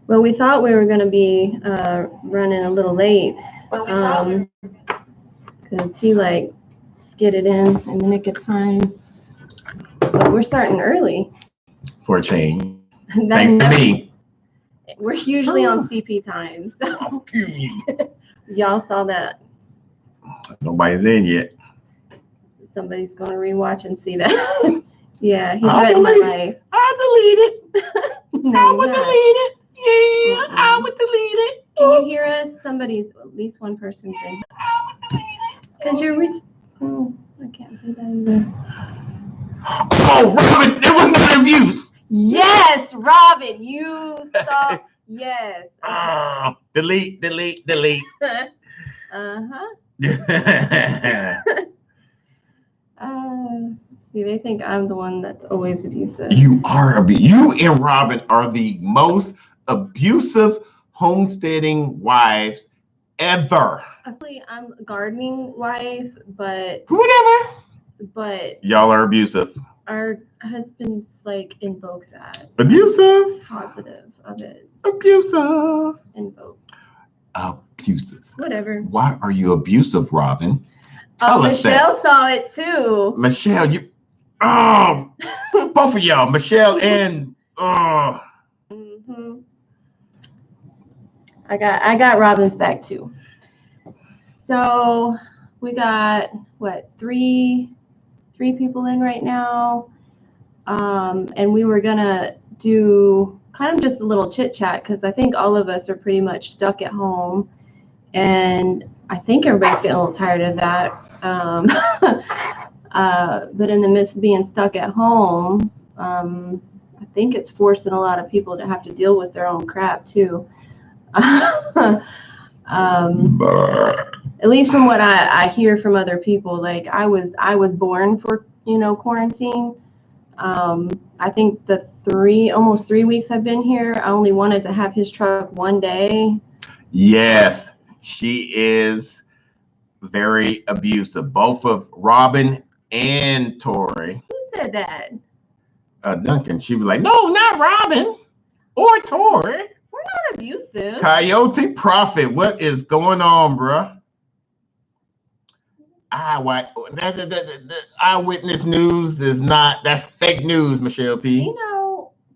Well, we thought we were going to be running a little late because he like skidded in the nick of time. But we're starting early. For a change. Thanks to me. We're usually on CP time. So y'all saw that. Nobody's in yet. Somebody's going to rewatch and see that. Yeah, he's read my life. I delete it. No, I would delete it. Yeah, I would delete it. Can you hear us? Somebody's, at least one person's in. Because you're oh, I can't say that either. Oh, Robin, it was not abuse. Yes, Robin, you saw. Yes. Delete. Uh-huh. See, they think I'm the one that's always abusive. You are you and Robin are the most abusive homesteading wives ever. Actually, I'm a gardening wife, but whatever. But y'all are abusive. Our husbands like invoke that. Abusive. Positive of it. Abusive. Invoke. Abusive. Whatever. Why are you abusive, Robin? Tell us Michelle that. saw it too. Michelle, you both of y'all, Michelle and Mm-hmm. I got Robin's back too. So we got what, three people in right now, and we were gonna do kind of just a little chit chat because I think all of us are pretty much stuck at home, and I think everybody's getting a little tired of that. But in the midst of being stuck at home, I think it's forcing a lot of people to have to deal with their own crap too. At least from what I hear from other people, like I was born for quarantine. I think the almost 3 weeks I've been here, I only wanted to have his truck one day. Yes, she is very abusive. Both of Robin and Tori. Who said that? Duncan. She was like, no, not Robin or Tori. We're not abusive. Coyote Prophet, what is going on, bruh? Eyewitness news is not, that's fake news, Michelle P.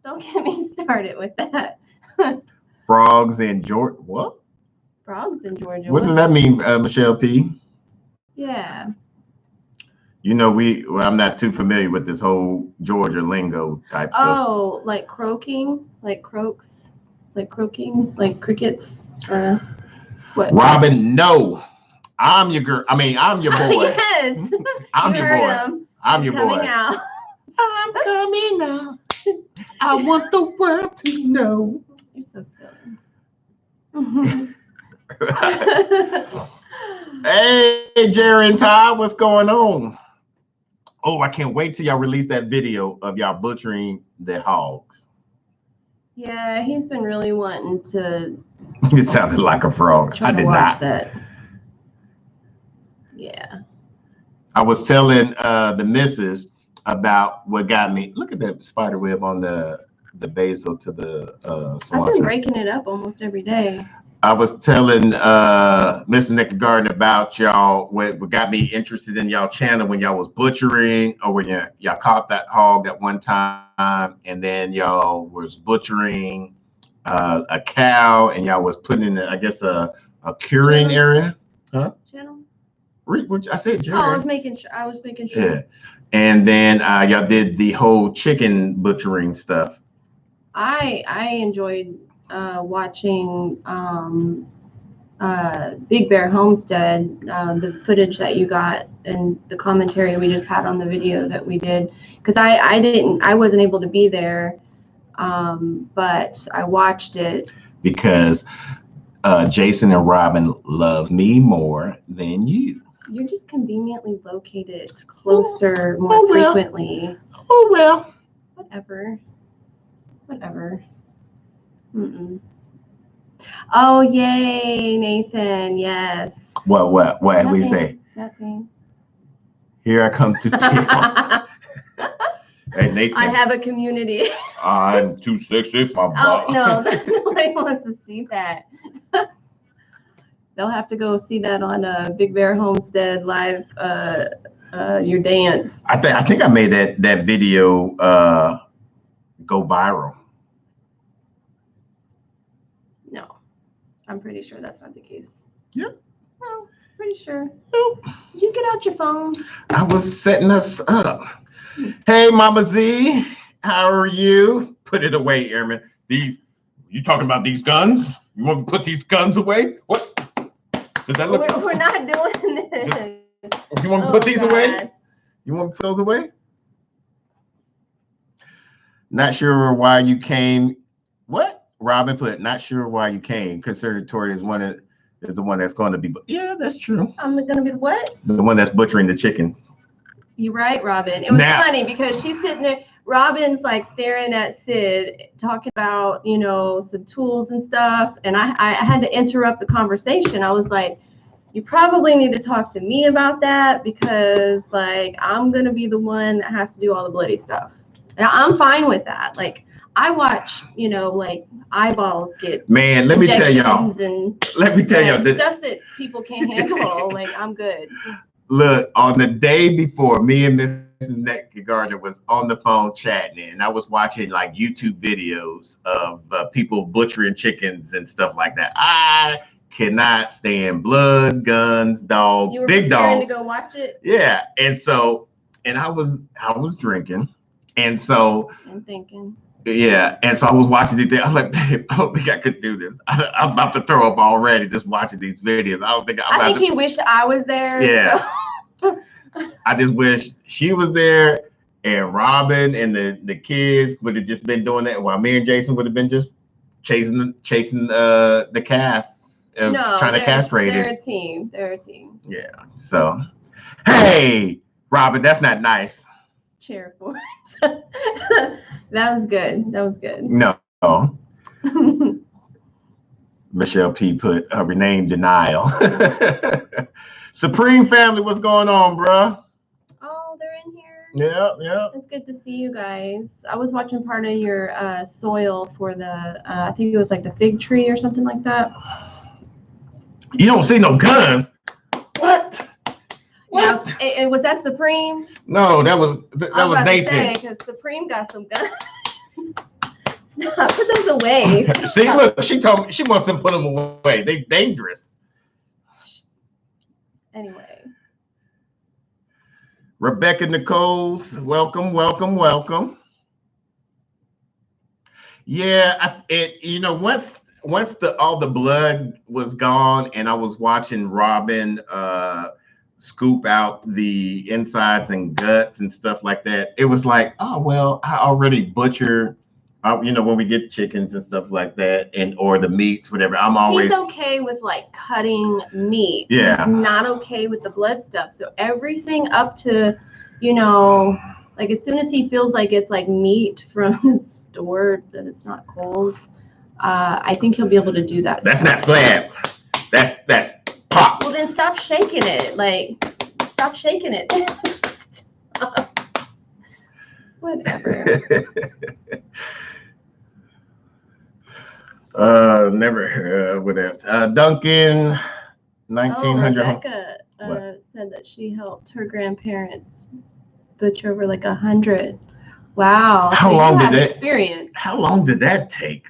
Don't get me started with that. Frogs in Georgia. What? Frogs in Georgia. What does that mean, Michelle P? Yeah. I'm not too familiar with this whole Georgia lingo type stuff. Oh, like croaking, like croaks, like croaking, like crickets. What? Robin, no. I'm your girl. I'm your boy. Yes. I'm your boy. I'm your boy. Out. I'm coming out. I want the world to know. You're so silly. Hey, Jerry and Todd, what's going on? Oh, I can't wait till y'all release that video of y'all butchering the hogs. Yeah, he's been really wanting to. It sounded like a frog. I did not. That. Yeah. I was telling the missus about what got me. Look at that spider web on the basil to the cilantro. I've been breaking it up almost every day. I was telling Mr. Nakid Gardener about y'all, what got me interested in y'all channel when y'all was butchering, or when y'all caught that hog at one time, and then y'all was butchering a cow, and y'all was putting in, I guess, a curing area. Huh? Channel? Which I said, Jerry. Oh, I was making sure. Yeah. And then y'all did the whole chicken butchering stuff. I enjoyed watching Big Bear Homestead, the footage that you got and the commentary we just had on the video that we did, because I wasn't able to be there, but I watched it because Jason and Robin love me more than you. You're just conveniently located closer, more frequently. Oh well. Whatever. Mm-mm. Oh, yay, Nathan. Yes. What Nothing. We say? Nothing. Here I come to kill. Hey, Nathan. I have a community. I'm too sexy for my Oh, body. no, nobody wants to see that. They'll have to go see that on Big Bear Homestead live, your dance. I think I made that video go viral. No, I'm pretty sure that's not the case. Yep. No, pretty sure. Nope. Did you get out your phone? I was setting us up. Hey, Mama Z, how are you? Put it away, Airman. You talking about these guns? You want me to put these guns away? What? Does that look? We're not doing this. You want me to put these away? You want me to put those away? Not sure why you came. What? Robin put, not sure why you came. Conservatory is the one that's going to be. Yeah, that's true. I'm gonna be what? The one that's butchering the chickens. You're right, Robin. It was funny because she's sitting there. Robin's like staring at Sid, talking about, some tools and stuff. And I had to interrupt the conversation. I was like, you probably need to talk to me about that because, like, I'm going to be the one that has to do all the bloody stuff. And I'm fine with that. Like, I watch, like eyeballs get. Man, let me tell y'all. Let me tell y'all. Stuff that people can't handle. Like, I'm good. Look, on the day before, me and Mrs. Nakid Gardener was on the phone chatting, and I was watching like YouTube videos of people butchering chickens and stuff like that. I cannot stand blood, guns, dogs, big dogs. To go watch it? Yeah, and I was drinking, and so I'm thinking. Yeah, and so I was watching these things. I'm like, babe, I don't think I could do this. I'm about to throw up already just watching these videos. I think he wished I was there. Yeah. So. I just wish she was there and Robin and the kids would have just been doing that while me and Jason would have been just chasing the calf, trying to castrate it. They're a team. Yeah. So, hey, Robin, that's not nice. Cheer for it. That was good. No. Michelle P put rename denial. Supreme family, what's going on, bruh? Oh, they're in here. Yeah. It's good to see you guys. I was watching part of your soil for the, I think it was like the fig tree or something like that. You don't see no guns. What? What? Now, was that Supreme? No, that was Nathan. Because Supreme got some guns. Stop, put those away. See, look, she told me she wants to put them away. They dangerous. Anyway. Rebecca Nichols, welcome. Yeah, once all the blood was gone and I was watching Robin scoop out the insides and guts and stuff like that, it was like, oh well, I already butchered. When we get chickens and stuff like that, or the meats, whatever, I'm always. He's okay with like cutting meat. Yeah. He's not okay with the blood stuff. So everything up to, like as soon as he feels like it's like meat from the store that it's not cold, I think he'll be able to do that. That's not flab. That's pop. Well, then stop shaking it. Like, stop shaking it. Whatever. Never whatever. Duncan, 1900. Rebecca said that she helped her grandparents butcher over like 100. Wow. How long did that experience? How long did that take?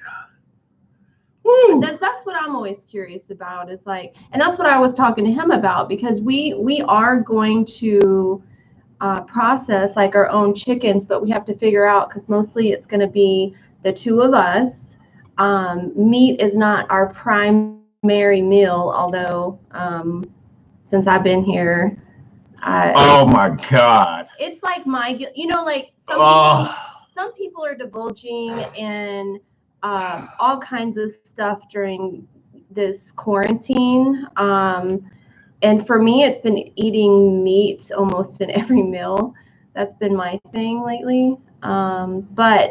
Woo. That's what I'm always curious about. Is like, and that's what I was talking to him about, because we are going to process like our own chickens, but we have to figure out, because mostly it's going to be the two of us. Meat is not our primary meal, although since I've been here, oh my God, it's like like some people are divulging in all kinds of stuff during this quarantine, and for me, it's been eating meat almost in every meal. That's been my thing lately. But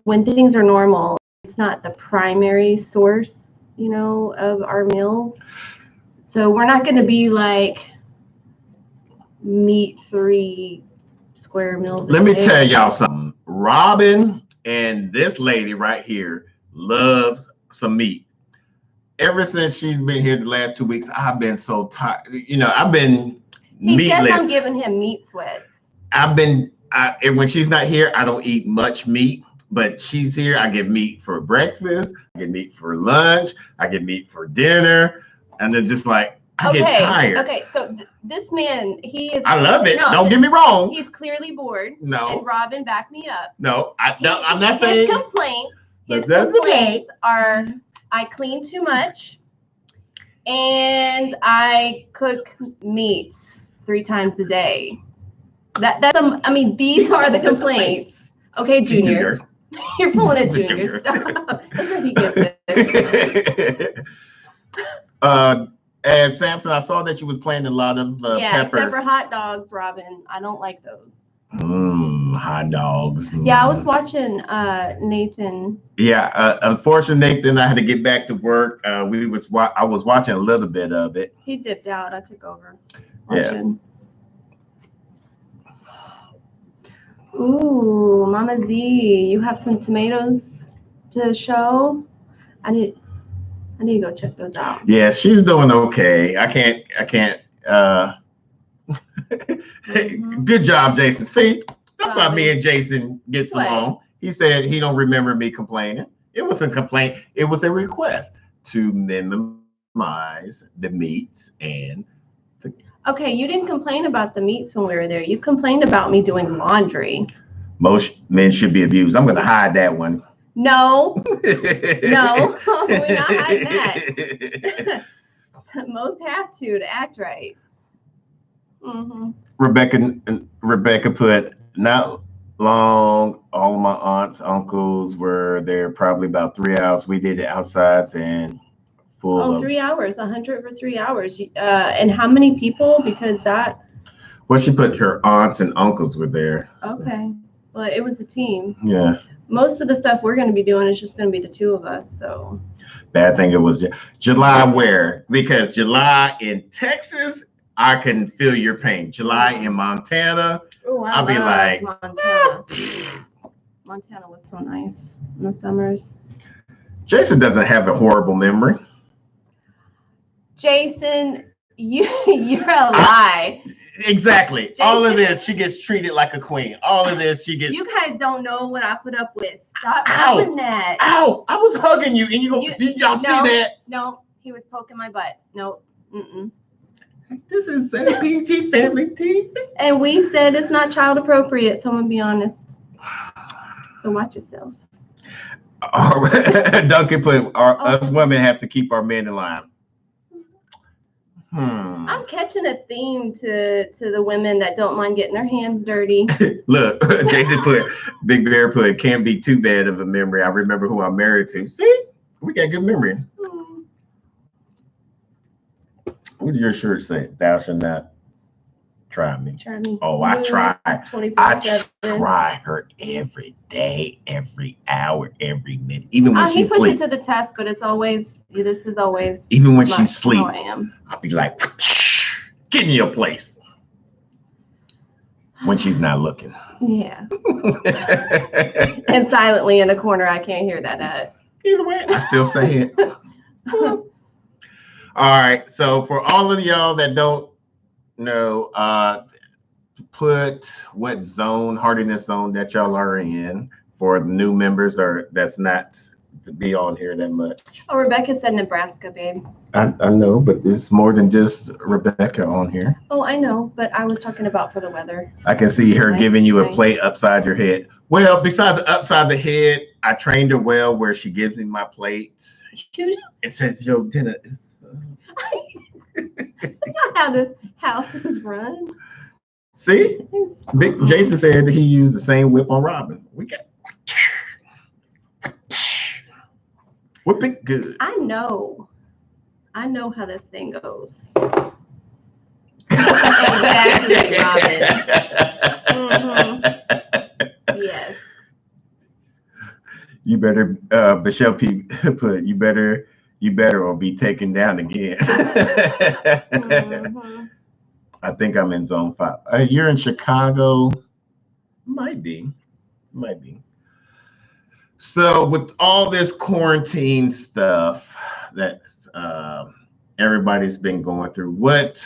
when things are normal, it's not the primary source, of our meals. So we're not going to be like meat 3 square meals a day. Let me tell y'all something. Robin and this lady right here loves some meat. Ever since she's been here the last 2 weeks, I've been so tired. You know, I've been He says meatless. I'm giving him meat sweats. And when she's not here, I don't eat much meat. But she's here, I get meat for breakfast, I get meat for lunch, I get meat for dinner, and then just like I get tired. Okay, so this man, he is. I love it. Don't get me wrong. He's clearly bored. No. And Robin, back me up. No, I'm not saying. His complaints are I clean too much, and I cook meats 3 times a day. I mean, these are the complaints. Okay, Junior. You're pulling a Junior. Stop. That's ridiculous. And Samson, I saw that you was playing a lot of pepper. Except for hot dogs, Robin. I don't like those. Hot dogs. Yeah, I was watching Nathan. Yeah, unfortunately, Nathan, I had to get back to work. I was watching a little bit of it. He dipped out. I took over. Watching. Yeah. Ooh, Mama Z, you have some tomatoes to show? I need to go check those out. Yeah, she's doing okay. I can't Good job, Jason. See, that's why me and Jason gets along. He said he don't remember me complaining. It was a complaint. It was a request to minimize the meats and Okay, you didn't complain about the meats when we were there. You complained about me doing laundry. Most men should be abused. I'm going to hide that one. No, we're not hiding that. Most have to act right. Mm-hmm. Rebecca put, not long, all of my aunts, uncles were there probably about 3 hours. We did it outside and full of 3 hours, 100 for 3 hours. And how many people? Because that. Well, she put her aunts and uncles were there. Okay. Well, it was a team. Yeah. Most of the stuff we're going to be doing is just going to be the 2 of us. So. Bad thing it was July where? Because July in Texas, I can feel your pain. July in Montana, I'll be like, Montana. Montana was so nice in the summers. Jason doesn't have a horrible memory. Jason, you're a lie. Exactly. Jason, all of this, she gets treated like a queen. All of this, she gets. You guys don't know what I put up with. Stop doing that. Ow! I was hugging you, and y'all see that? No, he was poking my butt. No. Mm-mm. This is a PG family TV. And we said it's not child appropriate. Someone be honest. So watch yourself. All right. Duncan put, us women have to keep our men in line. I'm catching a theme to the women that don't mind getting their hands dirty. Look, Jason put, Big Bear put, can't be too bad of a memory. I remember who I'm married to. See, we got good memory. What does your shirt say? Thou shalt not try me. Try me. Oh, I try. 24/7. I try her every day, every hour, every minute. Even when she sleeps. He puts it to the test, but it's always, this is always. Even when she sleeps, I am. I'll be like, get in your place. When she's not looking. Yeah. And silently in the corner, I can't hear that at. Either way, I still say it. All right, so for all of y'all that don't know, put what zone, hardiness zone that y'all are in for the new members, or that's not to be on here that much. Oh, Rebecca said Nebraska, babe. I know, but it's more than just Rebecca on here. Oh, I know, but I was talking about for the weather. I can see her giving you a plate upside your head. Well, besides upside the head, I trained her well where she gives me my plates. It says, "Yo, dinner is." That's not how this house is run. See, Big Jason said that he used the same whip on Robin. We got whip it good. I know how this thing goes. Exactly, Robin. Mm-hmm. Yes. You better, Michelle P. put, you better or be taken down again. Mm-hmm. I think I'm in zone 5. You're in Chicago. Might be. Might be. So with all this quarantine stuff that everybody's been going through, what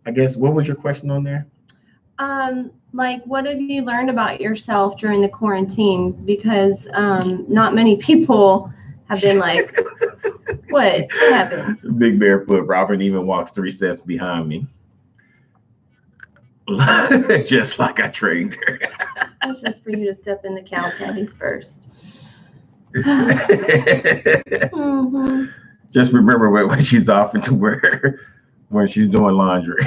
was your question on there? Like, what have you learned about yourself during the quarantine? Because not many people have been like, what happened? Big barefoot Robin even walks 3 steps behind me. Just like I trained her. That's just for you to step in the cow patties first. Mm-hmm. Just remember when she's off into where when she's doing laundry.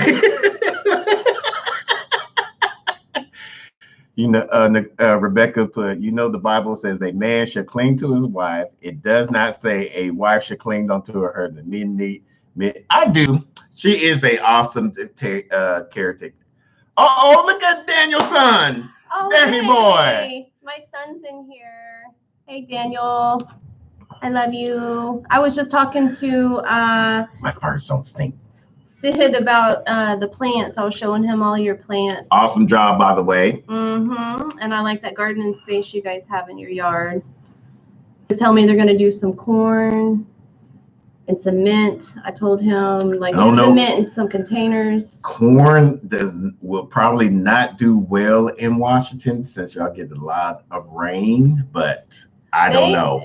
Rebecca put, the Bible says a man should cling to his wife. It does not say a wife should cling onto her. I do. She is a awesome caretaker. Oh, look at Daniel's son. Oh, Danny boy. My son's in here. Hey, Daniel. I love you. I was just talking to my farts don't stink. Sid about the plants. I was showing him all your plants. Awesome job, by the way. Mm-hmm. And I like that gardening space you guys have in your yard. Just tell me they're gonna do some corn and some mint. I told him like some mint in some containers. Corn will probably not do well in Washington since y'all get a lot of rain, but I don't know.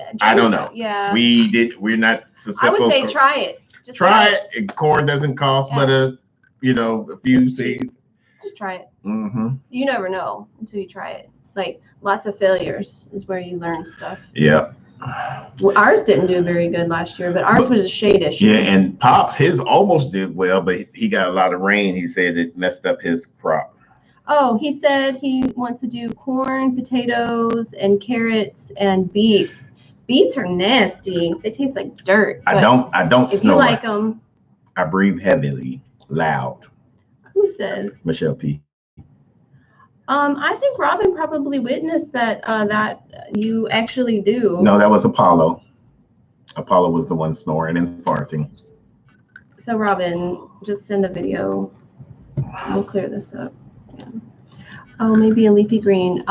Yeah. We're not I would say try it. Just try it. Corn doesn't cost but a few seeds. Just try it. Mm-hmm. You never know until you try it. Like lots of failures is where you learn stuff. Yeah. Well, ours didn't do very good last year, but ours was a shade issue. Yeah, and Pops, his almost did well, but he got a lot of rain. He said it messed up his crop. Oh, he said he wants to do corn, potatoes, and carrots and beets. Beets are nasty. They taste like dirt. I don't if snore. You like them. I breathe heavily, loud. Who says? Michelle P. I think Robin probably witnessed that you actually do. No, that was Apollo. Apollo was the one snoring and farting. So Robin, just send a video. We'll clear this up. Yeah. Oh, maybe a leafy green.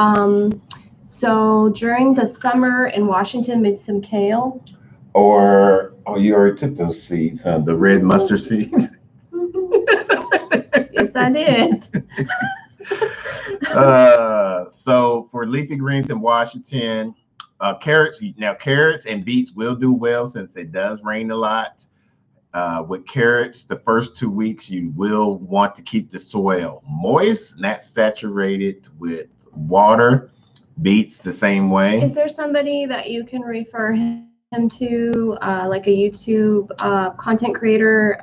So during the summer in Washington, maybe some kale. You already took those seeds, huh? The red mustard seeds. Yes, I did. So for leafy greens in Washington, carrots and beets will do well since it does rain a lot. With carrots, the first 2 weeks, you will want to keep the soil moist, not saturated with water. Beets the same way. Is there somebody that you can refer him to, like a YouTube content creator,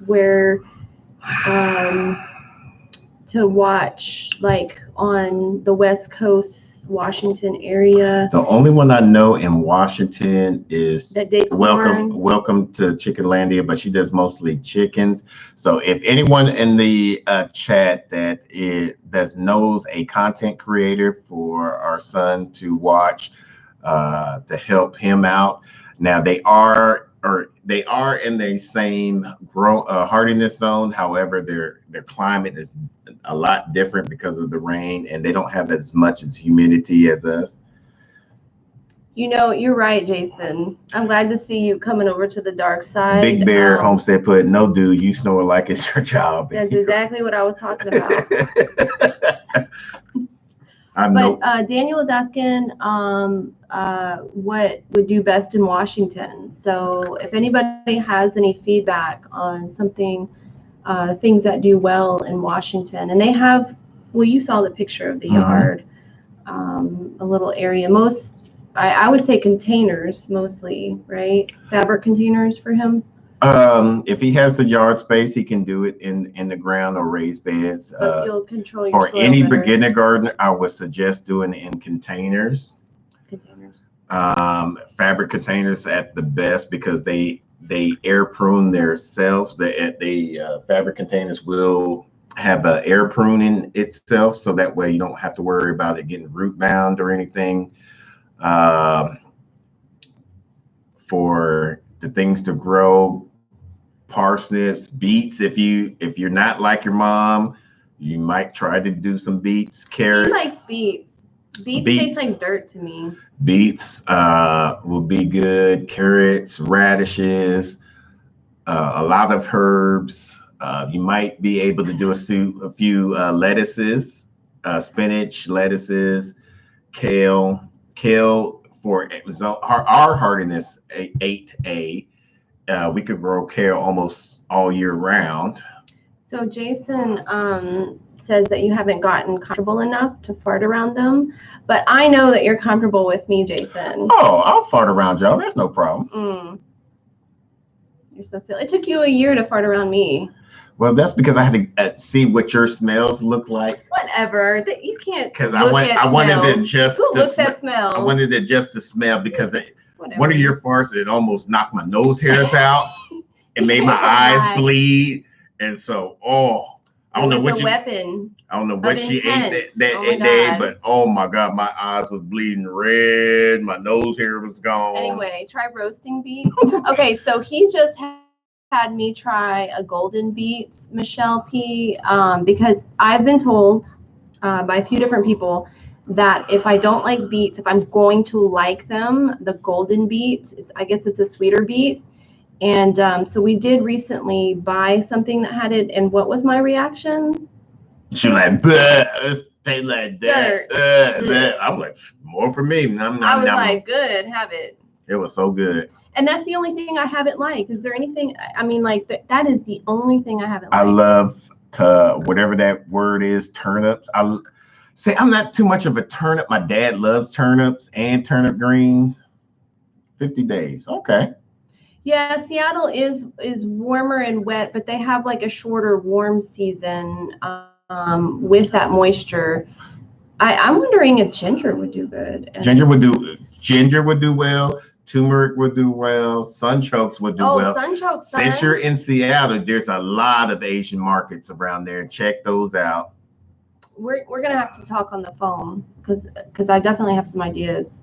where to watch, like on the West Coast, Washington area? The only one I know in Washington is Welcome to Chickenlandia, but she does mostly chickens. So if anyone in the chat that knows a content creator for our son to watch to help him out. Now they are in the same hardiness zone. However, their climate is a lot different because of the rain, and they don't have as much as humidity as us. You're right, Jason. I'm glad to see you coming over to the dark side. Big Bear Homestead put, no, dude, you snore like it's your job. That's exactly what I was talking about. But Daniel was asking what would do best in Washington. So if anybody has any feedback on something, things that do well in Washington, and they have, well, you saw the picture of the yard, a little area. I would say containers mostly, right? Fabric containers for him. If he has the yard space, he can do it in the ground or raised beds. But you'll control your for soil any better. beginner gardener, I would suggest doing it in containers. Fabric containers at the best because they air prune themselves. The fabric containers will have a air pruning itself, so that way you don't have to worry about it getting root bound or anything. For the things to grow, parsnips, beets. If you're not like your mom, you might try to do some beets, carrots. He likes beets. Beets Beets. taste like dirt to me. Beets will be good. Carrots, radishes, a lot of herbs. You might be able to do a few lettuces, spinach, lettuces, kale. Kale for our hardiness 8A. We could grow kale almost all year round. So Jason says that you haven't gotten comfortable enough to fart around them, but I know that you're comfortable with me, Jason. Oh, I'll fart around y'all. There's no problem. You're so silly. It took you a year to fart around me. Well, that's because I had to see what your smells look like. Whatever. You can't. Because I wanted it just. Who looks at smell? I wanted it just to smell because Whatever. one of your farts, it almost knocked my nose hairs out. It made my eyes bleed, and so I don't know what she ate that day, but oh my God, my eyes was bleeding red, my nose hair was gone. Anyway, try roasting beets. Okay, so he just had me try a golden beet Michelle P. Because I've been told by a few different people that if I don't like beets, if I'm going to like them, the golden beet, I guess it's a sweeter beet. And so we did recently buy something that had it. And what was my reaction? She was like, "Bleh, tastes like that." I'm like, more for me. I was like, good, have it. It was so good. And that's the only thing I haven't liked. Is there anything? I mean, like that is the only thing I haven't liked. I love whatever that word is, turnips. I'm not too much of a turnip. My dad loves turnips and turnip greens. 50 days, okay. Yeah, Seattle is warmer and wet, but they have like a shorter warm season with that moisture. I'm wondering if ginger would do good. Ginger would do well. Turmeric would do well. Sunchokes would do well. Sunchokes. Since you're in Seattle, there's a lot of Asian markets around there. Check those out. We're gonna have to talk on the phone because I definitely have some ideas.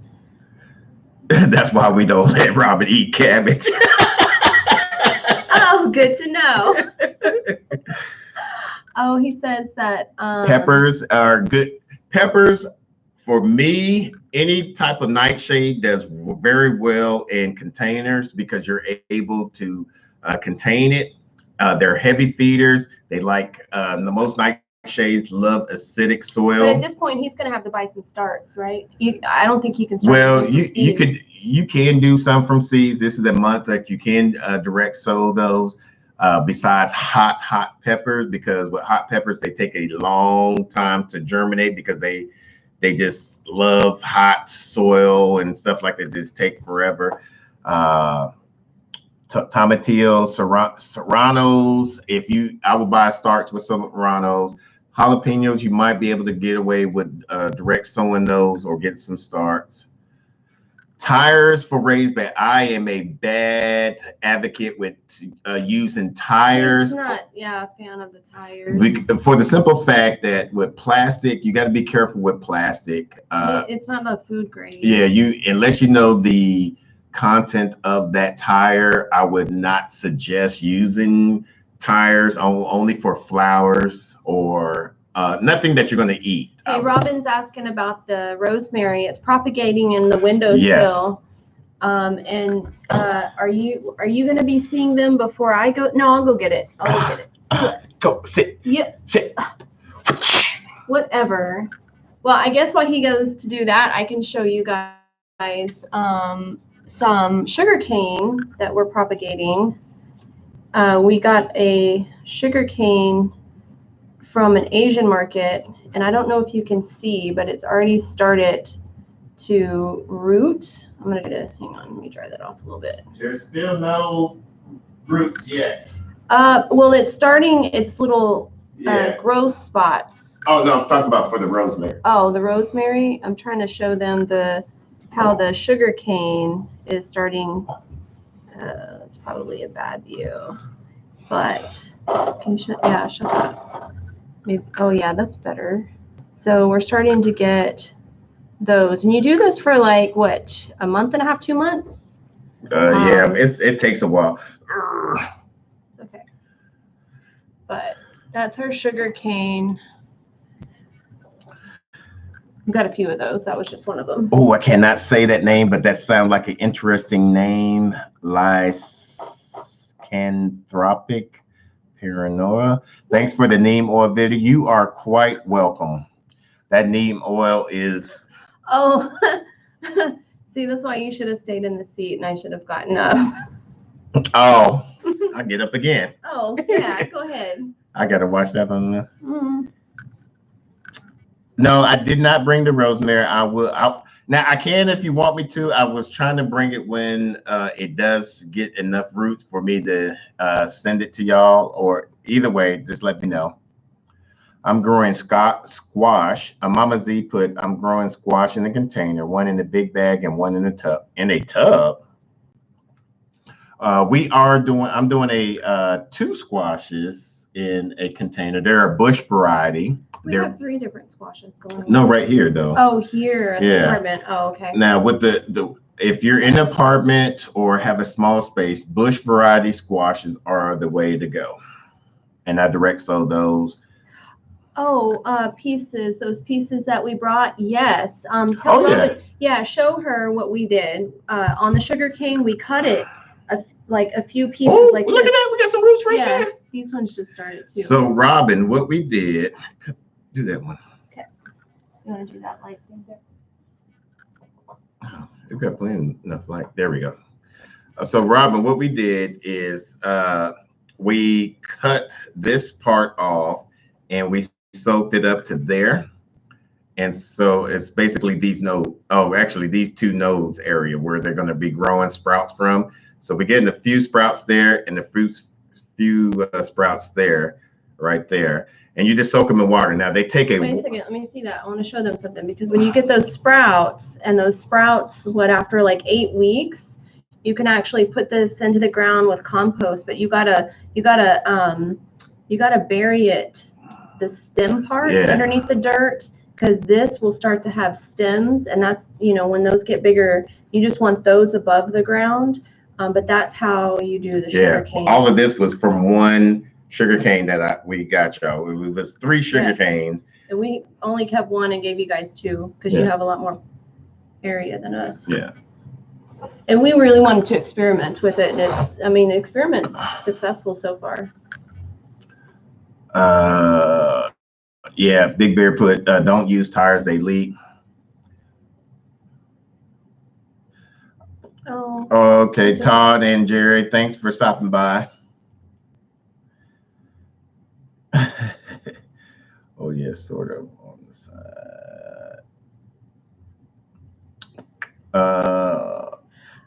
That's why we don't let Robin eat cabbage. Oh, good to know. Oh, he says that peppers are good. Peppers, for me, any type of nightshade does very well in containers because you're able to contain it. They're heavy feeders. They like the most nightshades love acidic soil. But at this point, he's going to have to buy some starts, right? I don't think he can start. Well, you can do some from seeds. This is a month that you can direct sow those. Besides hot peppers, because with hot peppers they take a long time to germinate because they just love hot soil and stuff like that. They just take forever. Tomatillos, serranos. I would buy starts with some serranos. Jalapenos, you might be able to get away with direct sowing those or get some starts. Tires for raised bed. I am a bad advocate with using tires. I'm not, a fan of the tires. For the simple fact that with plastic, you got to be careful with plastic. It's not a food grade. Yeah, unless you know the content of that tire, I would not suggest using tires only for flowers or nothing that you're going to eat. Hey, Robin's asking about the rosemary. It's propagating in the windowsill. And are you going to be seeing them before I go? No, I'll go get it. Go sit. Yeah. Sit. Whatever. Well, I guess while he goes to do that, I can show you guys some sugar cane that we're propagating. We got a sugar cane from an Asian market, and I don't know if you can see, but it's already started to root. I'm gonna try to hang on. Let me dry that off a little bit. There's still no roots yet. Well, it's starting its little growth spots. Oh no, I'm talking about for the rosemary. Oh, the rosemary. I'm trying to show them how the sugar cane is starting. It's probably a bad view, but can you show that? Maybe, oh yeah, that's better. So we're starting to get those, and you do this for like what, a month and a half, 2 months? Yeah, it takes a while. Okay, but that's our sugar cane. We've got a few of those. That was just one of them. Oh, I cannot say that name, but that sounds like an interesting name. Lycanthropic paranoia. Thanks for the neem oil video. You are quite welcome. That neem oil is... Oh, see, that's why you should have stayed in the seat and I should have gotten up. Oh, I'll get up again. Oh, yeah, go ahead. I got to watch that on there. No, I did not bring the rosemary. I will. Now I can if you want me to. I was trying to bring it when it does get enough roots for me to send it to y'all. Or either way, just let me know. I'm growing squash. Mama Z put, I'm growing squash in a container, one in the big bag and one in a tub. In a tub. I'm doing a 2 squashes in a container. They're a bush variety. We have 3 different squashes going on. No, right here though. Oh, here at the apartment. Oh, okay. Now with if you're in an apartment or have a small space, bush variety squashes are the way to go. And I direct sow those. Oh, pieces, those pieces that we brought. Yes. Show her what we did. On the sugar cane, we cut it like a few pieces. Oh, like look at that. We got some roots right there. These ones just started too. So Robin, what we did, do that one. Okay. You want to do that light thing there? Oh, we've got plenty enough light. There we go. So Robin, what we did is we cut this part off and we soaked it up to there. And so it's basically these these 2 nodes area where they're going to be growing sprouts from. So we're getting a few sprouts there and the few sprouts there, right there. And you just soak them in water. Now they take a... Wait a second, let me see that. I want to show them something, because when you get those sprouts, after like 8 weeks, you can actually put this into the ground with compost, but you gotta bury it, the stem part underneath the dirt, because this will start to have stems, and that's, when those get bigger, you just want those above the ground. But that's how you do the sugar cane. All of this was from one sugar cane that we got y'all. It was 3 sugar canes. And we only kept 1 and gave you guys 2 because you have a lot more area than us. Yeah. And we really wanted to experiment with it. And the experiment's successful so far. Big Bear put, don't use tires, they leak. Oh. Okay, Todd and Jerry, thanks for stopping by. Oh yes, sort of on the side.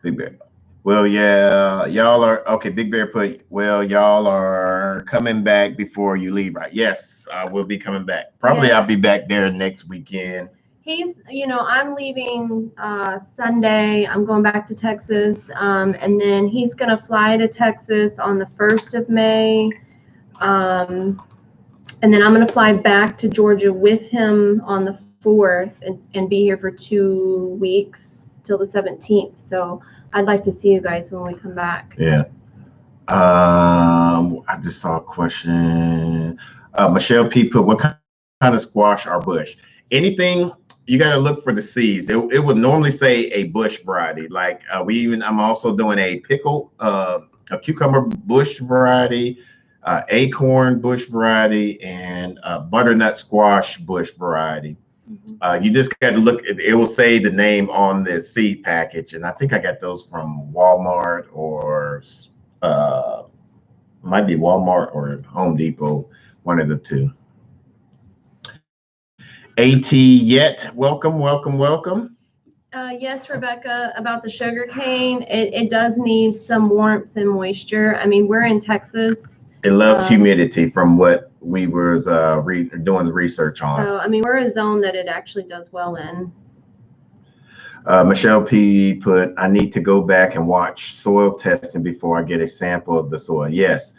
Big Bear. Well, yeah, y'all are okay. Big Bear put, well, y'all are coming back before you leave, right? Yes, I will be coming back. Probably I'll be back there next weekend. I'm leaving Sunday. I'm going back to Texas, and then he's gonna fly to Texas on the 1st of May, and then I'm gonna fly back to Georgia with him on the 4th and be here for 2 weeks till the 17th. So I'd like to see you guys when we come back. Yeah. I just saw a question. Michelle P put, what kind of squash or bush? Anything. You got to look for the seeds. It would normally say a bush variety. Like I'm also doing a cucumber bush variety, acorn bush variety, and butternut squash bush variety. Mm-hmm. You just got to look. It will say the name on the seed package, and I think I got those from Walmart or might be Walmart or Home Depot, one of the 2. AT Yet, welcome. Yes, Rebecca, about the sugar cane, it does need some warmth and moisture. We're in Texas. It loves humidity from what we were doing the research on. So, we're a zone that it actually does well in. Michelle P put, I need to go back and watch soil testing before I get a sample of the soil. Yes.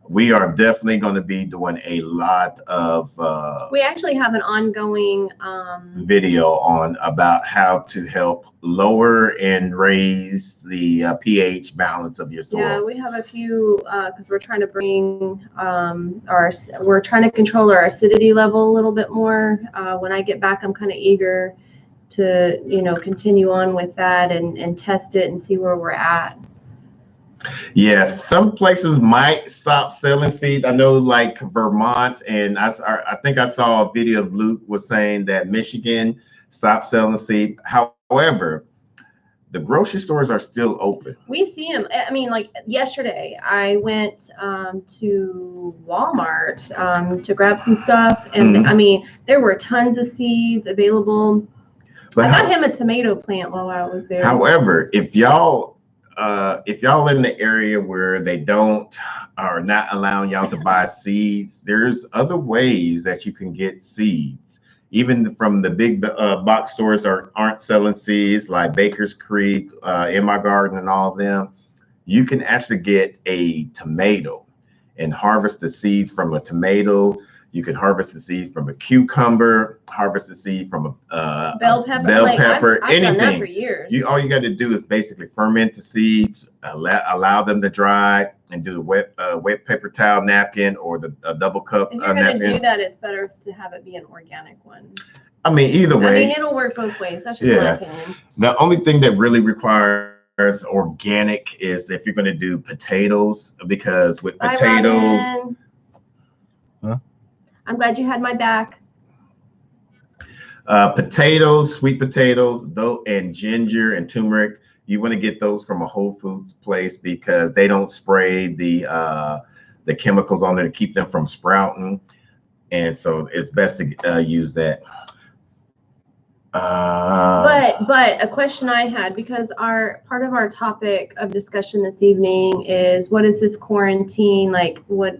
we are definitely going to be doing a lot of We actually have an ongoing video on about how to help lower and raise the pH balance of your soil. Yeah, we have a few because we're trying to bring we're trying to control our acidity level a little bit more. When I get back, I'm kind of eager to continue on with that and test it and see where we're at. Yes, some places might stop selling seeds. I know, like Vermont, and I think I saw a video of Luke was saying that Michigan stopped selling seed. However, the grocery stores are still open. We see them. I mean, like yesterday, I went to Walmart to grab some stuff, and I mean, there were tons of seeds available. But I got him a tomato plant while I was there. However, if y'all in the area where they are not allowing y'all to buy seeds, there's other ways that you can get seeds. Even from the big box stores aren't selling seeds, like Baker's Creek, In My Garden, and all of them. You can actually get a tomato and harvest the seeds from a tomato. You can harvest the seed from a cucumber, harvest the seed from a bell pepper. I've anything. done that for years. All you got to do is basically ferment the seeds, allow them to dry, and do a wet paper towel napkin or a double cup napkin. If you're going to do that, it's better to have it be an organic one. I mean, either way. I mean, it'll work both ways. That's just my opinion. The only thing that really requires organic is if you're going to do potatoes, because with potatoes. I'm glad you had my back. Potatoes, sweet potatoes, and ginger and turmeric. You want to get those from a Whole Foods place because they don't spray the chemicals on there to keep them from sprouting, and so it's best to use that. But a question I had, because part of our topic of discussion this evening is, what is this quarantine like? What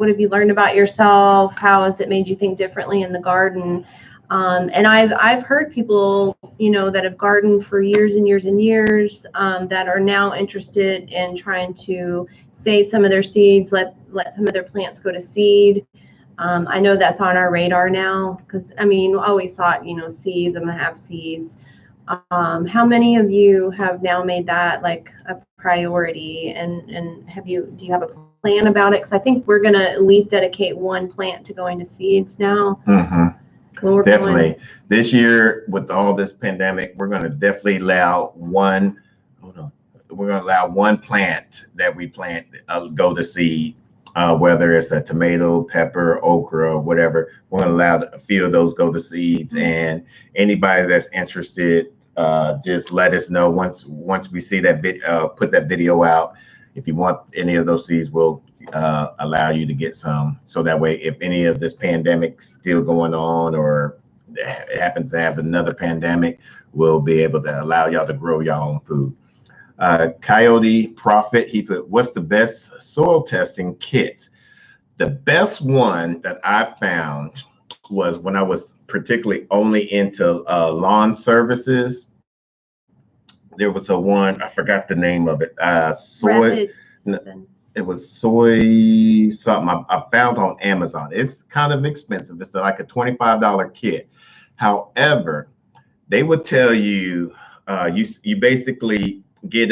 have you learned about yourself? How has it made you think differently in the garden? And I've heard people, that have gardened for years and years and years, that are now interested in trying to save some of their seeds, let some of their plants go to seed. I know that's on our radar now because, I mean, I always thought, seeds, I'm going to have seeds. How many of you have now made that like a priority, and do you have a plan about it? Because I think we're going to at least dedicate one plant to going to seeds now. Definitely. This year, with all this pandemic, we're going to definitely allow one. We're going to allow one plant that we plant go to seed, whether it's a tomato, pepper, okra, whatever. We're going to allow a few of those go to seeds, and anybody that's interested, just let us know once we see that put that video out. If you want any of those seeds, we'll allow you to get some. So that way, if any of this pandemic's still going on, or happens to have another pandemic, we'll be able to allow y'all to grow your own food. Coyote Prophet, he put, what's the best soil testing kits? The best one that I found was when I was particularly only into lawn services. There was a one, I forgot the name of it. Soy. It was soy something I found on Amazon. It's kind of expensive. It's like a $25 kit. However, they would tell you, you basically get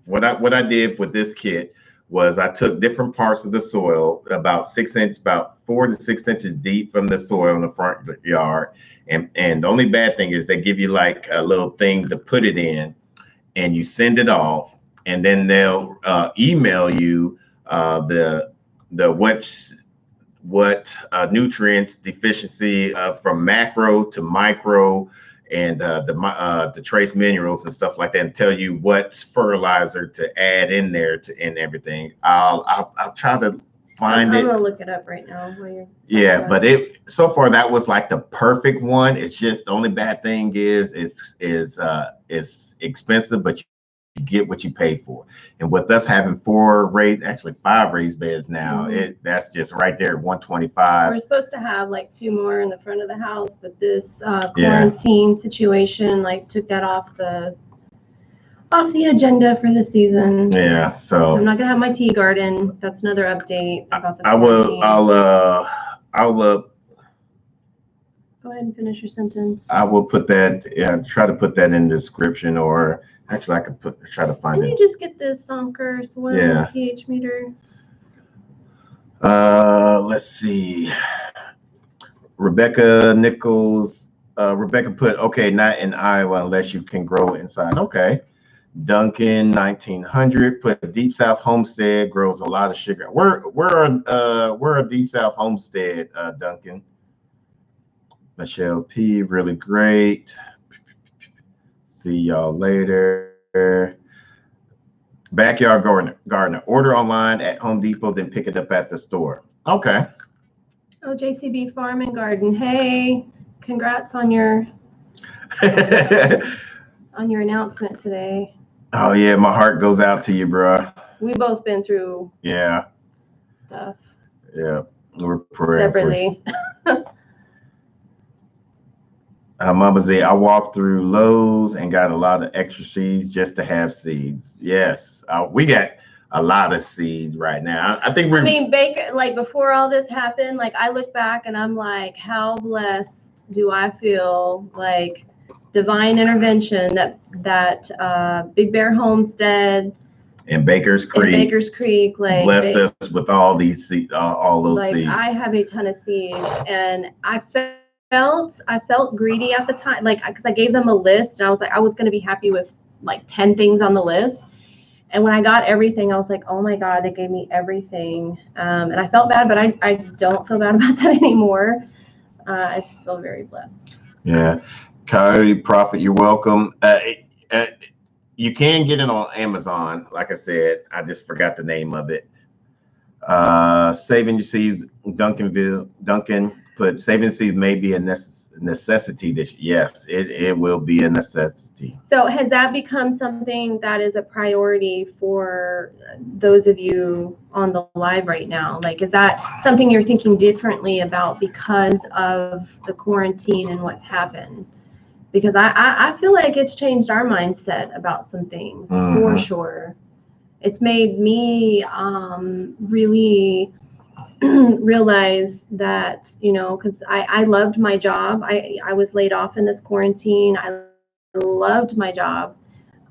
what I did with this kit was I took different parts of the soil, about 4 to 6 inches deep from the soil in the front yard. And the only bad thing is they give you like a little thing to put it in, and you send it off, and then they'll email you what nutrients deficiency from macro to micro, and the trace minerals and stuff like that, and tell you what fertilizer to add in there and everything. I'll try to find it. I'm gonna look it up right now. Yeah, but so far that was like the perfect one. It's just the only bad thing is it's expensive, but you get what you pay for. And with us having 5 raised beds now, that's just right there at $125. We're supposed to have like 2 more in the front of the house, but this quarantine situation like took that off off the agenda for the season. Yeah, so I'm not gonna have my tea garden. That's another update about the I will. quarantine. I'll Go ahead and finish your sentence. I will put that. Yeah, try to put that in the description, or actually, I could try to find Can it. you just get this Sonker soil pH meter? Let's see. Rebecca Nichols. Rebecca put, okay, not in Iowa unless you can grow it inside. Okay. Duncan 1900 put Deep South Homestead grows a lot of sugar. Where a Deep South Homestead, Duncan. Michelle P, really great. See y'all later. Backyard gardener. Order online at Home Depot, then pick it up at the store. Okay. Oh, JCB Farm and Garden. Hey, congrats on your announcement today. Oh yeah, my heart goes out to you, bro. We both been through stuff. Yeah, we're praying separately. Mama Z, I walked through Lowe's and got a lot of extra seeds just to have seeds. Yes, we got a lot of seeds right now. I mean, Baker, like before all this happened, like I look back and I'm like, how blessed do I feel? Like divine intervention that Big Bear Homestead and Baker's Creek like blessed us with all these seeds, all those seeds. I have a ton of seeds, and I felt greedy at the time, like because I gave them a list and I was like, I was going to be happy with like 10 things on the list. And when I got everything, I was like, oh my God, they gave me everything. And I felt bad, but I don't feel bad about that anymore. I just feel very blessed. Yeah. Coyote Prophet, you're welcome. You can get it on Amazon. Like I said, I just forgot the name of it. Saving your seeds, Duncan put saving seeds may be a necessity yes, it will be a necessity. So has that become something that is a priority for those of you on the live right now? Like, is that something you're thinking differently about because of the quarantine and what's happened? Because I feel like it's changed our mindset about some things, for sure. It's made me really realize that, because I loved my job. I was laid off in this quarantine. I loved my job,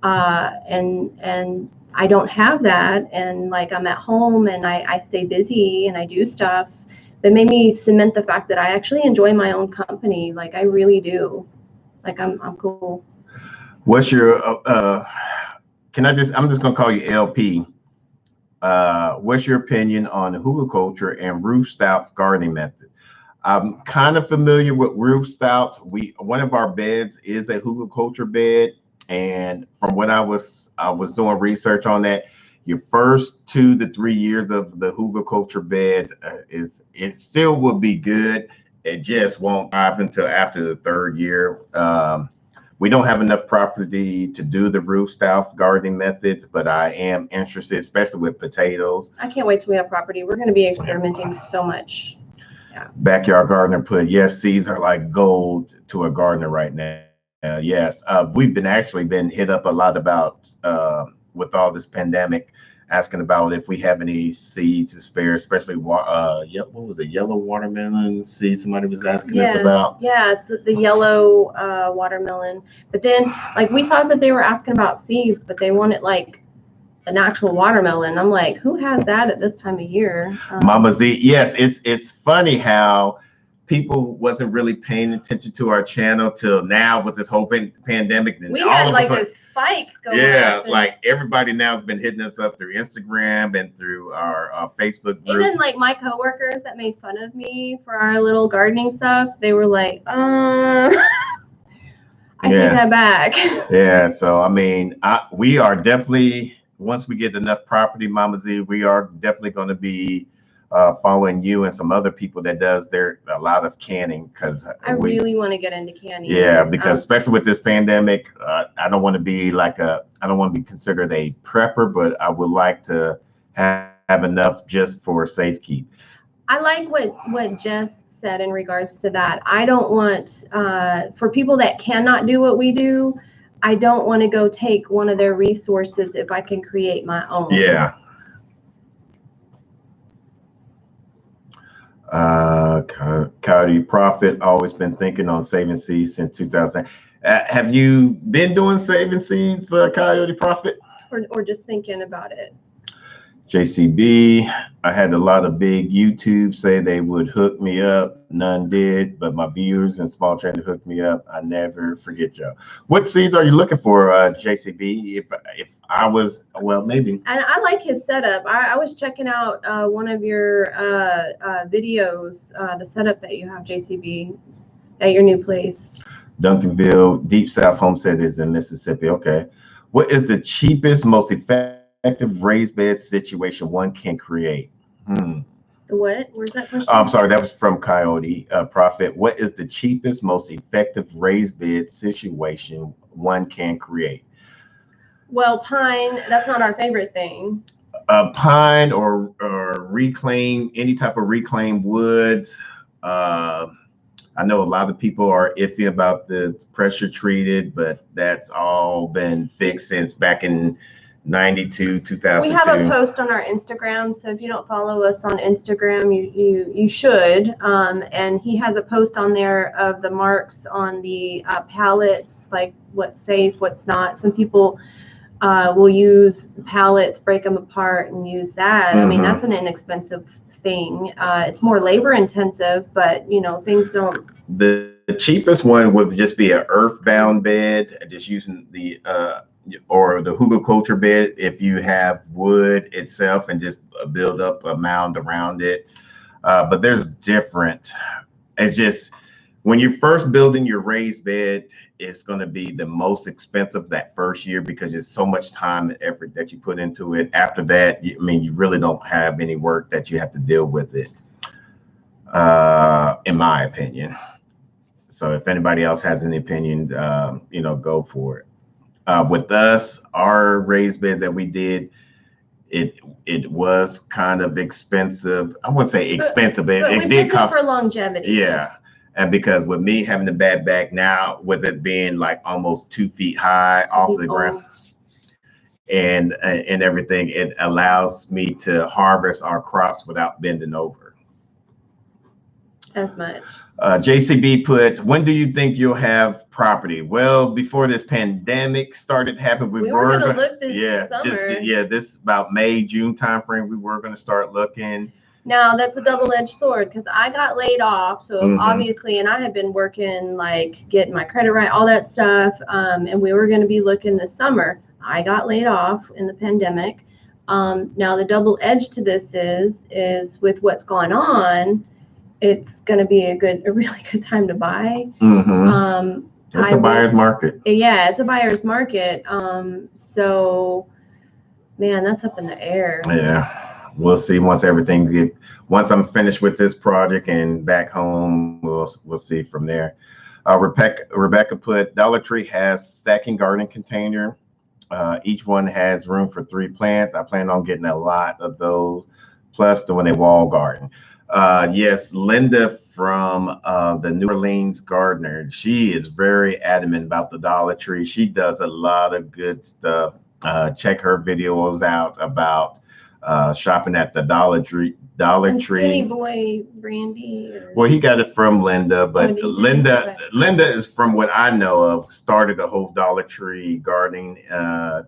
and I don't have that. And like I'm at home and I stay busy and I do stuff that made me cement the fact that I actually enjoy my own company. Like I really do. Like I'm cool. What's your I'm just gonna call you LP. What's your opinion on hugelkultur and roof stouts gardening method? I'm kind of familiar with roof stouts. One of our beds is a hugelkultur bed, and from when I was doing research on that, your first 2 to 3 years of the hugelkultur bed it still will be good. It just won't thrive until after the 3rd year. We don't have enough property to do the roof stout gardening methods, but I am interested, especially with potatoes. I can't wait till we have property. We're going to be experimenting so much. Yeah. Backyard gardener put, yes, seeds are like gold to a gardener right now. Yes, we've been hit up a lot about with all this pandemic, asking about if we have any seeds to spare, especially what was it, yellow watermelon seed somebody was asking us about? Yeah, it's the yellow watermelon. But then like we thought that they were asking about seeds, but they wanted like an actual watermelon. I'm like, who has that at this time of year? Mama Z, yes, it's funny how people wasn't really paying attention to our channel till now with this whole pandemic. We had like a spike going on. Yeah, like everybody now has been hitting us up through Instagram and through our Facebook group. Even like my coworkers that made fun of me for our little gardening stuff, they were like, I take that back. Yeah, so I mean, we are definitely, once we get enough property, Mama Z, we are definitely going to be following you and some other people that does a lot of canning, because I really want to get into canning. Yeah, because especially with this pandemic, I don't want to be considered a prepper, but I would like to have enough just for safekeep. I like what Jess said in regards to that. I don't want for people that cannot do what we do. I don't want to go take one of their resources if I can create my own. Yeah. Coyote Profit, always been thinking on saving seeds since 2000. Have you been doing saving seeds, Coyote Profit? Or just thinking about it? JCB, I had a lot of big YouTube say they would hook me up. None did, but my viewers and small trader hooked me up. I never forget y'all. What seeds are you looking for, JCB? If I was, well, maybe. And I like his setup. I was checking out one of your videos, the setup that you have, JCB, at your new place. Duncanville, Deep South Homestead is in Mississippi. Okay. What is the cheapest, most effective raised bed situation one can create? The what? Where's that question? I'm sorry, that was from Coyote Profit. What is the cheapest, most effective raised bed situation one can create? Well, pine, that's not our favorite thing. Pine or reclaim, any type of reclaimed wood. I know a lot of people are iffy about the pressure treated, but that's all been fixed since back in 92, 2002. We have a post on our Instagram, so if you don't follow us on Instagram, you should. And he has a post on there of the marks on the pallets, like what's safe, what's not. Some people will use pallets, break them apart, and use that. I mean, that's an inexpensive thing. It's more labor intensive, but you know, things don't. The cheapest one would just be an earthbound bed, just using the or the hugelkultur bed if you have wood itself and just build up a mound around it. But there's different. It's just when you're first building your raised bed, it's going to be the most expensive that first year because there's so much time and effort that you put into it. After that, I mean, you really don't have any work that you have to deal with it, in my opinion. So if anybody else has any opinion, you know, go for it. With us, our raised bed that we did, it was kind of expensive. I wouldn't say expensive, but it did cost for longevity. Yeah. And because with me having a bad back now, with it being like almost 2 feet high off the ground and everything, it allows me to harvest our crops without bending over as much. JCB put, when do you think you'll have property? Well, before this pandemic started happening, we were going to look this summer. This about May, June timeframe, we were going to start looking. Now that's a double-edged sword because I got laid off, so obviously, and I had been working, like getting my credit right, all that stuff, and we were going to be looking this summer. I got laid off in the pandemic. Now the double edge to this is with what's gone on, it's going to be a really good time to buy. It's a buyer's market. Yeah, it's a buyer's market. So, man, that's up in the air. Yeah, we'll see once I'm finished with this project and back home. We'll see from there. Rebecca put, Dollar Tree has stacking garden container. Each one has room for 3 plants. I plan on getting a lot of those, plus doing a wall garden. Yes, Linda from the New Orleans Gardener, she is very adamant about the Dollar Tree. She does a lot of good stuff. Check her videos out about shopping at the Dollar Tree. Skinny Boy Brandy. Well, he got it from Linda, but Linda is, from what I know of, started the whole Dollar Tree gardening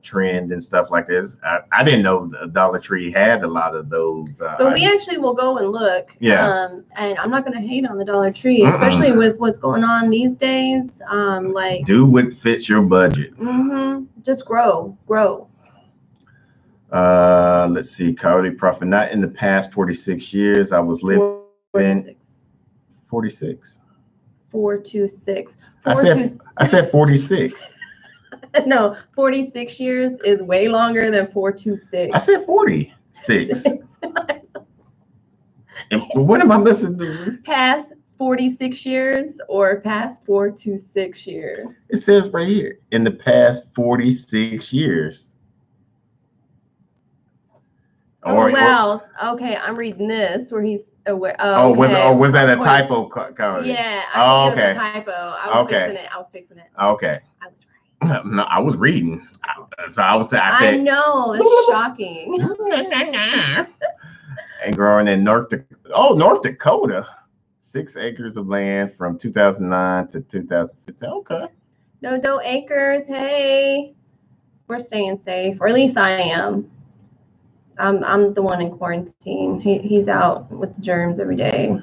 trend and stuff like this. I didn't know the Dollar Tree had a lot of those. But we actually will go and look. Yeah. And I'm not going to hate on the Dollar Tree, especially with what's going on these days. Like, do what fits your budget. Just grow. Let's see, Coyote Profit. Not in the past 46 years. I was living 46. 426. I said 46. No, 46 years is way longer than 426. I said 46. What am I missing? Past 46 years or past 426 years? It says right here, in the past 46 years. Oh, wow. Okay, I'm reading this where he's aware. Was that a typo, Coyote? Yeah, I think it was a typo. I was fixing it. Okay. I was right. No, I was reading. So I I said, know, it's shocking. and growing in North Dakota, 6 acres of land from 2009 to 2015. Okay. No acres. Hey, we're staying safe, or at least I am. I'm the one in quarantine. He's out with the germs every day.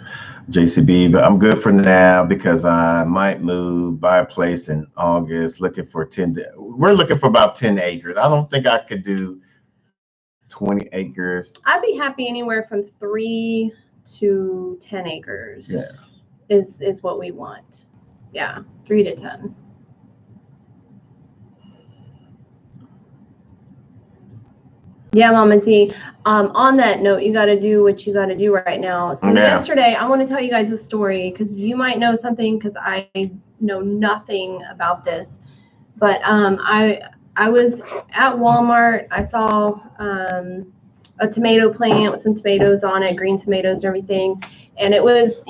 JCB, but I'm good for now because I might move, buy a place in August. Looking for 10. We're looking for about 10 acres. I don't think I could do 20 acres. I'd be happy anywhere from 3 to 10 acres. Yeah. Is what we want. Yeah, 3 to 10. Yeah, Mama Z. On that note, you got to do what you got to do right now. So yesterday, I want to tell you guys a story because you might know something because I know nothing about this. But I was at Walmart. I saw a tomato plant with some tomatoes on it, green tomatoes and everything, and it was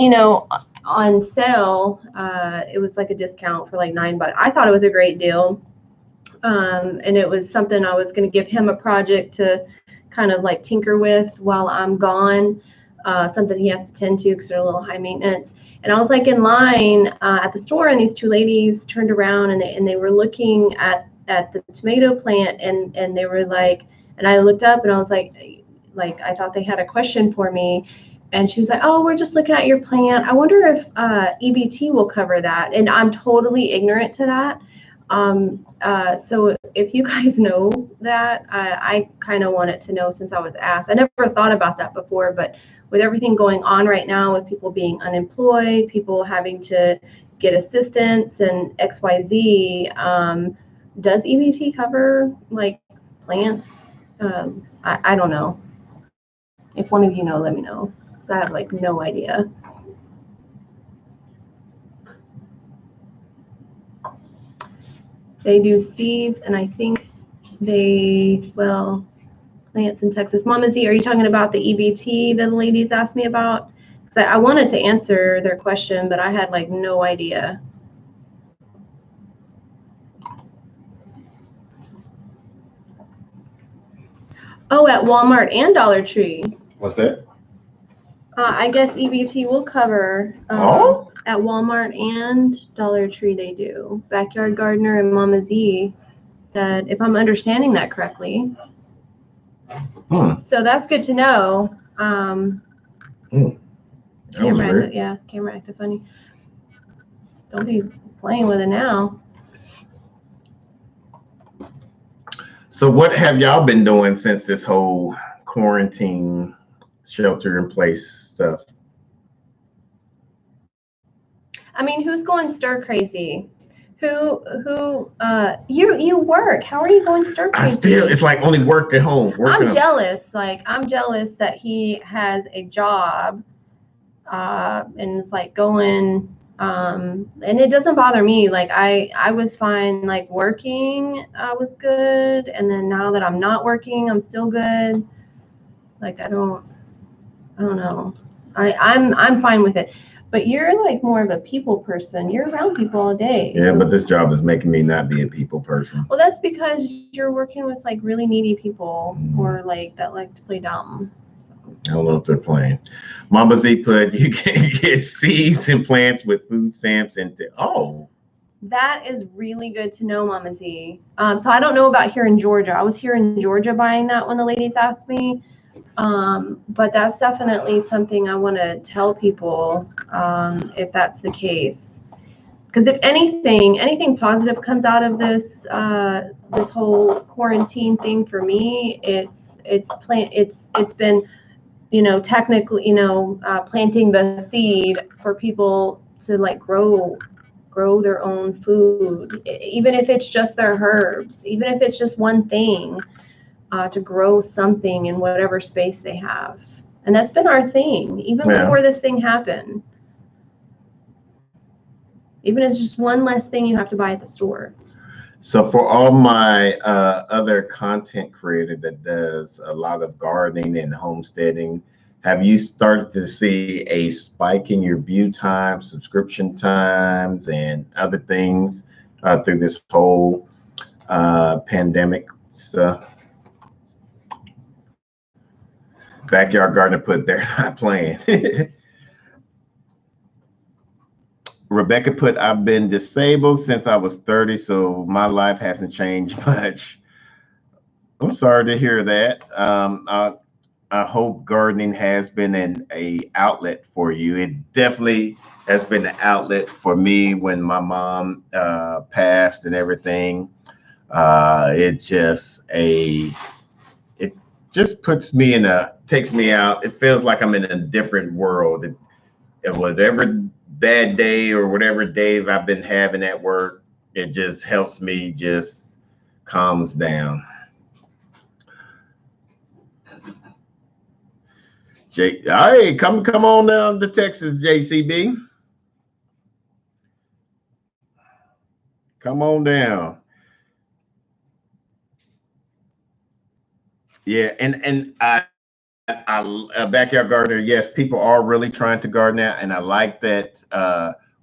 on sale. It was like a discount for like $9. I thought it was a great deal. And it was something I was going to give him a project to kind of like tinker with while I'm gone, something he has to tend to because they're a little high maintenance. And I was like in line at the store, and these two ladies turned around and they were looking at the tomato plant, and they were like, and I looked up and I was like I thought they had a question for me. And she was like, "Oh, we're just looking at your plant. I wonder if EBT will cover that." And I'm totally ignorant to that. So if you guys know that, I kind of wanted to know since I was asked. I never thought about that before, but with everything going on right now, with people being unemployed, people having to get assistance and XYZ, does EBT cover like plants? I don't know. If one of you know, let me know, because I have like no idea. They do seeds, and I think plants in Texas. Mama Z, are you talking about the EBT that the ladies asked me about? Because I wanted to answer their question, but I had like no idea. Oh, at Walmart and Dollar Tree. What's that? I guess EBT will cover. At Walmart and Dollar Tree, they do. Backyard Gardener and Mama Z said, if I'm understanding that correctly. So that's good to know. Camera acted funny. Don't be playing with it now. So what have y'all been doing since this whole quarantine, shelter in place stuff? I mean, who's going stir crazy? You work. How are you going stir crazy? It's like only work at home. I'm jealous. I'm jealous that he has a job, and it's like going, and it doesn't bother me. Like I was fine, like working, I was good. And then now that I'm not working, I'm still good. Like, I don't know. I'm fine with it. But you're like more of a people person. You're around people all day. Yeah, so. But this job is making me not be a people person. Well, that's because you're working with like really needy people or like that like to play dumb. So. I don't know if they're playing. Mama Z put, you can get seeds and plants with food stamps and That is really good to know, Mama Z. So I don't know about here in Georgia. I was here in Georgia buying that when the ladies asked me. But that's definitely something I want to tell people, if that's the case. Because if anything positive comes out of this this whole quarantine thing for me, it's been, technically, planting the seed for people to like grow their own food, even if it's just their herbs, even if it's just one thing. To grow something in whatever space they have. And that's been our thing, even before this thing happened. Even if it's just one less thing you have to buy at the store. So for all my other content creator that does a lot of gardening and homesteading, have you started to see a spike in your view times, subscription times, and other things through this whole pandemic stuff. Backyard gardener put they're not playing. Rebecca put, I've been disabled since I was 30, so my life hasn't changed much. I'm sorry to hear that. I hope gardening has been a outlet for you. It definitely has been an outlet for me when my mom passed and everything. It just puts me takes me out. It feels like I'm in a different world. And whatever bad day or whatever day I've been having at work, it just helps me, just calms down. Hey, come on down to Texas, JCB. Come on down. Yeah, and a backyard gardener. Yes, people are really trying to garden now, and I like that.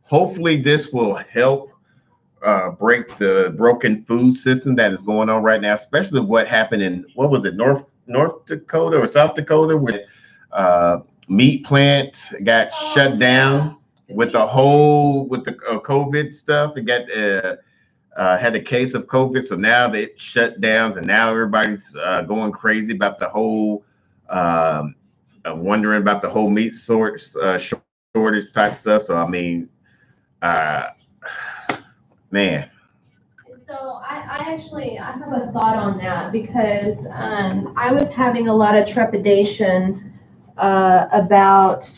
Hopefully, this will help break the broken food system that is going on right now, especially what happened in what was it, North Dakota or South Dakota, where meat plant got shut down with the COVID stuff. It got had a case of COVID, so now they shut down, and now everybody's going crazy about the whole, wondering about the whole meat shortage type stuff. So I mean, man. So I have a thought on that because I was having a lot of trepidation about.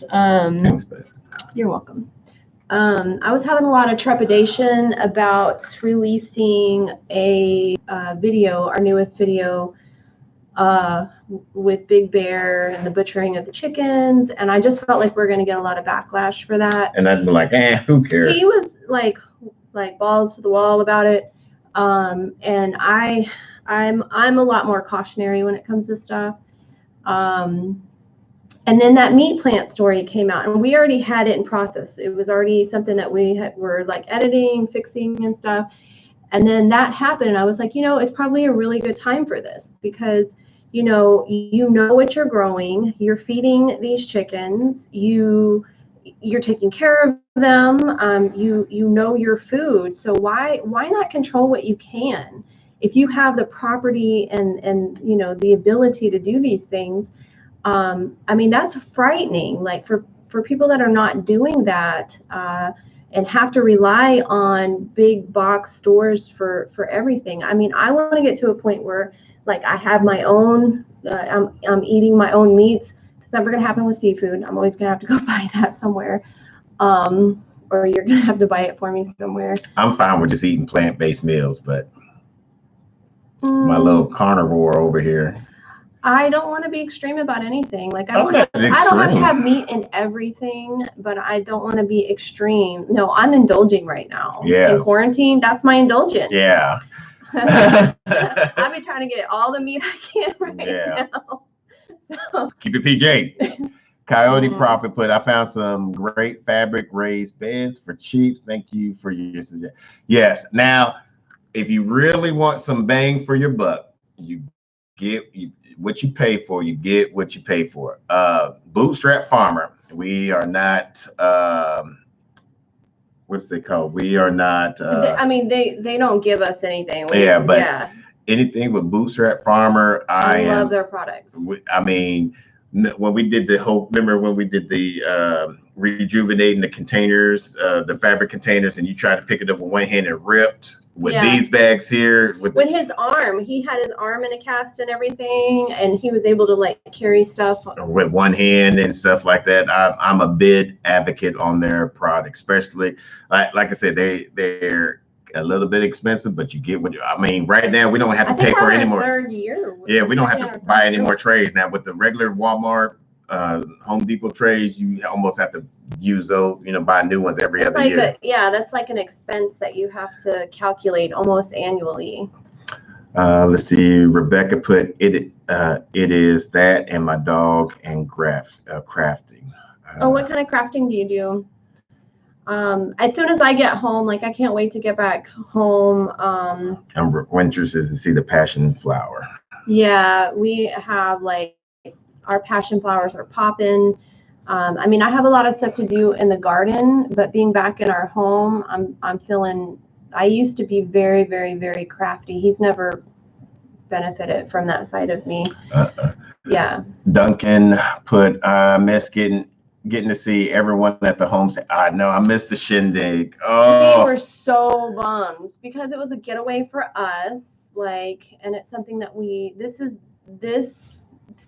You're welcome. I was having a lot of trepidation about releasing a video, our newest video, with Big Bear and the butchering of the chickens, and I just felt like we're going to get a lot of backlash for that. And I'd be like, who cares? He was like balls to the wall about it, and I'm a lot more cautionary when it comes to stuff. And then that meat plant story came out, and we already had it in process. It was already something that we were like editing, fixing, and stuff. And then that happened, and I was like, it's probably a really good time for this because, you know what you're growing, you're feeding these chickens, you're taking care of them, you know your food. So why not control what you can? If you have the property and the ability to do these things. I mean, that's frightening, like for people that are not doing that and have to rely on big box stores for everything. I mean, I want to get to a point where like I have my own, I'm eating my own meats. It's never going to happen with seafood. I'm always going to have to go buy that somewhere. Or you're going to have to buy it for me somewhere. I'm fine with just eating plant-based meals, but my little carnivore over here. I don't want to be extreme about anything. Like I don't have to have meat in everything, but I don't want to be extreme. No, I'm indulging right now. Yeah. In quarantine, that's my indulgence. Yeah. I've been trying to get all the meat I can now. So. Keep it PJ. Coyote Prophet put, I found some great fabric raised beds for cheap. Thank you for your suggestion. Yes. Now, if you really want some bang for your buck, you get what you pay for, you get what you pay for. Bootstrap Farmer. We are not what's they called? We are not I mean they don't give us anything. Anything with Bootstrap Farmer, I love their products. I mean, when we did remember when we did the rejuvenating the containers, the fabric containers, and you tried to pick it up with one hand and ripped. With these bags here, with his arm, he had his arm in a cast and everything, and he was able to like carry stuff with one hand and stuff like that. I'm a big advocate on their product, especially like I said, they're a little bit expensive, but you get what I mean. Right now, we don't have to pay for any more. Third year. Yeah, we don't have to buy any more trays now. With the regular Walmart, Home Depot trays, you almost have to use those, buy new ones every other year. That's like an expense that you have to calculate almost annually. Let's see. Rebecca put it is that and my dog and crafting. What kind of crafting do you do? As soon as I get home, like I can't wait to get back home. I'm interested to see the passion flower. Yeah, we have like our passion flowers are popping. I mean, I have a lot of stuff to do in the garden, but being back in our home, I'm feeling. I used to be very, very, very crafty. He's never benefited from that side of me. Yeah. Duncan put, miss getting to see everyone at the home. I know I missed the shindig. Oh, we were so bummed because it was a getaway for us. Like, and it's something that this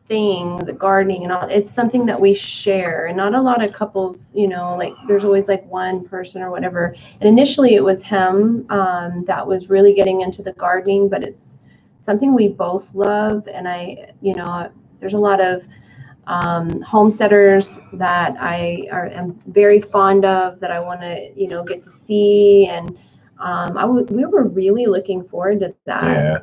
thing, the gardening and all, it's something that we share, and not a lot of couples, like there's always like one person or whatever. And initially it was him that was really getting into the gardening, but it's something we both love. And there's a lot of homesteaders that am very fond of, that I want to get to see, and we were really looking forward to that. Yeah.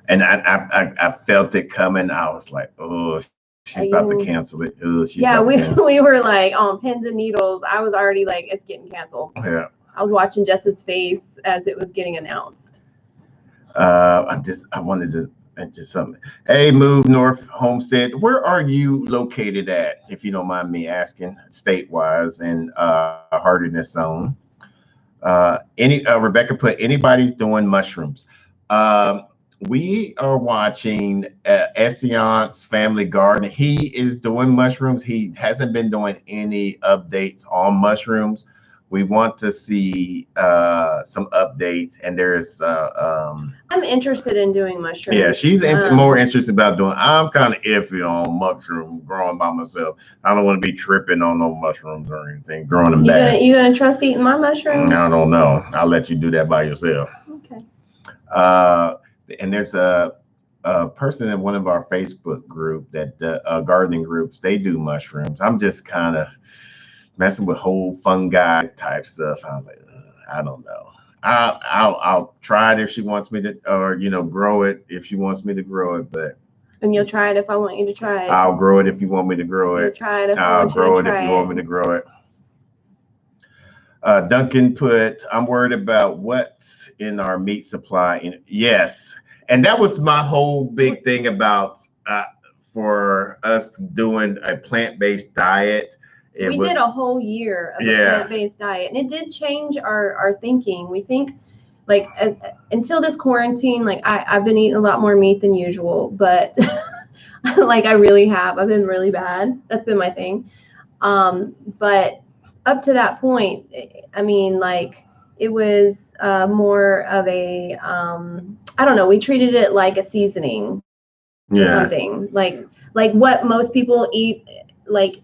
And I felt it coming. I was like, oh, she's about to cancel it. We were like on pins and needles. I was already like, it's getting canceled. Yeah. I was watching Jess's face as it was getting announced. I wanted to just something. Hey, Move North Homestead, where are you located at, if you don't mind me asking, state-wise and hardiness zone? Rebecca put, anybody's doing mushrooms. We are watching Estion's Family Garden. He is doing mushrooms. He hasn't been doing any updates on mushrooms. We want to see some updates, and there's I'm interested in doing mushrooms. Yeah, she's more interested about doing. I'm kind of iffy on mushroom growing by myself. I don't want to be tripping on no mushrooms or anything, growing them back. You gonna trust eating my mushrooms? I don't know. I'll let you do that by yourself. Okay. And there's a person in one of our Facebook group that gardening groups, they do mushrooms. I'm just kind of messing with whole fungi type stuff. I'm like, I don't know. I'll try it if she wants me to, or grow it if she wants me to grow it. But and you'll try it if I want you to try it. I'll grow it if you want me to grow it. You'll try it if I'll grow it if you want me to grow it. Duncan put, I'm worried about what's in our meat supply. Yes, and that was my whole big thing about for us doing a plant-based diet. We did a whole year of a plant-based diet, and it did change our thinking. We think, like, until this quarantine, like I've been eating a lot more meat than usual, but like I really have. I've been really bad. That's been my thing. But up to that point, I mean, like it was more of a I don't know. We treated it like a seasoning to something, like what most people eat, like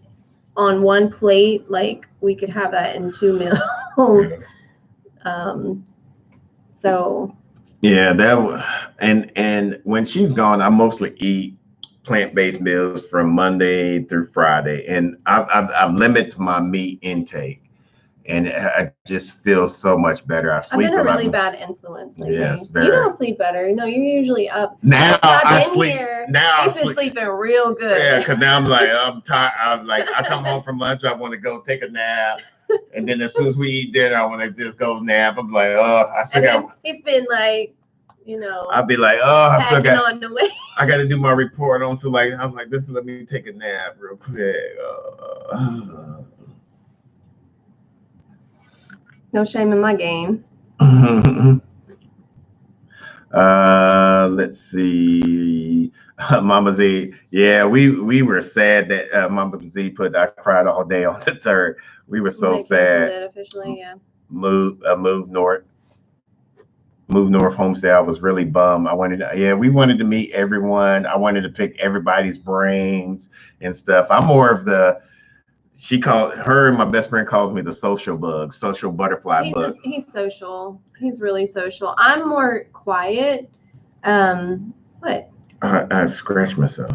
on one plate. Like we could have that in 2 meals. So yeah, and when she's gone, I mostly eat plant-based meals from Monday through Friday, and I've limited my meat intake, and I just feel so much better. I've been a really bad influence lately. Yes, very. You don't sleep better. No, you're usually up. Now I sleep. Now I've been sleeping real good. Yeah, because now I'm tired. I'm like, I come home from lunch, I want to go take a nap, and then as soon as we eat dinner, I want to just go nap. I'm like, oh, I still got. He's been like, I'll be like, oh, I still got. On the way. I got to do my report. I don't feel like I'm like this. Let me take a nap real quick. No shame in my game. Let's see. Mama Z. Yeah, we were sad that Mama Z put. I cried all day on the 3rd. We were so sad. Officially, yeah. Move north. Move North Homestead. I was really bummed. We wanted to meet everyone. I wanted to pick everybody's brains and stuff. I'm more of the. My best friend calls me the social butterfly bug. He's social. He's really social. I'm more quiet. What? I scratched myself.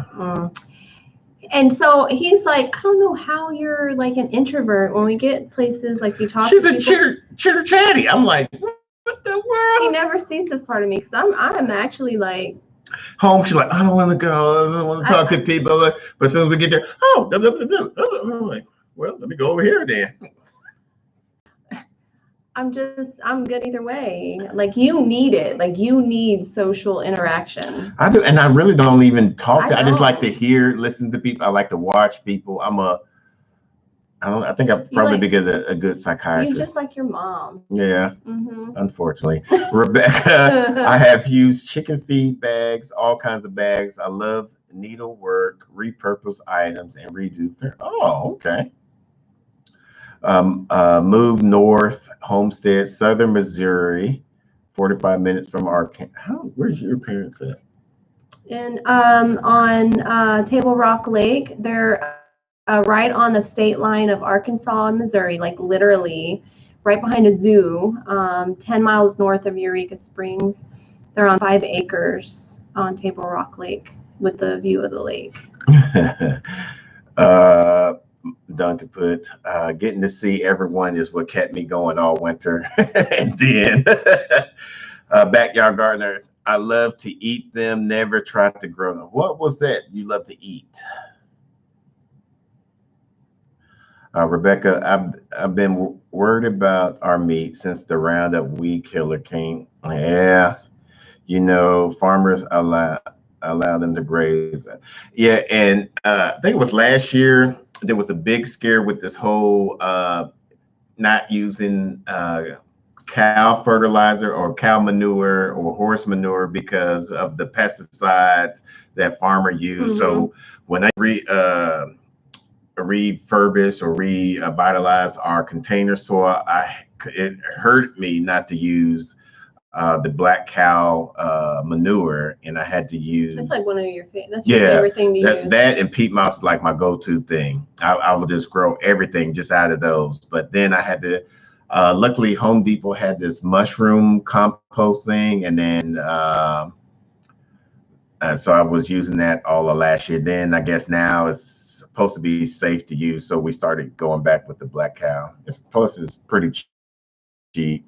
And so he's like, I don't know how you're like an introvert when we get places like you talk. She's a chitter chatty. I'm like, what the world? He never sees this part of me because I'm actually like. Home, she's like, I don't want to go. I don't want to talk to people. But as soon as we get there, I'm like, well, let me go over here then. I'm good either way. Like you need it. Like you need social interaction. I do, and I really don't even talk. I just like to don't. hear, listen to people. I like to watch people. I think I'd probably be a good You psychiatrist. just like your mom. Yeah, Mm-hmm. unfortunately. Rebecca, I have used chicken feed bags, all kinds of bags. I love needlework, repurpose items, and redo. Oh, okay. Moved north, Homestead, Southern Missouri, 45 minutes from Arkansas. Where's your parents at? And on Table Rock Lake, they're right on the state line of Arkansas and Missouri, like literally right behind a zoo, 10 miles north of Eureka Springs. They're on 5 acres on Table Rock Lake with the view of the lake. Duncan put, getting to see everyone is what kept me going all winter. And then backyard gardeners, I love to eat them, never try to grow them. What was that you love to eat? Rebecca, I've been worried about our meat since the Roundup weed killer came. Yeah, farmers allow them to graze. Yeah, and I think it was last year there was a big scare with this whole not using cow fertilizer or cow manure or horse manure because of the pesticides that farmer use. Mm-hmm. So when I refurbish or revitalize our container soil, it hurt me not to use the black cow manure, and I had to use. That's like one of your favorite thing to use. That and peat moss is like my go-to thing. I would just grow everything just out of those. But then I had to. Luckily, Home Depot had this mushroom compost thing, and then so I was using that all of last year. Then I guess now it's supposed to be safe to use, so we started going back with the black cow. Plus, it's pretty cheap.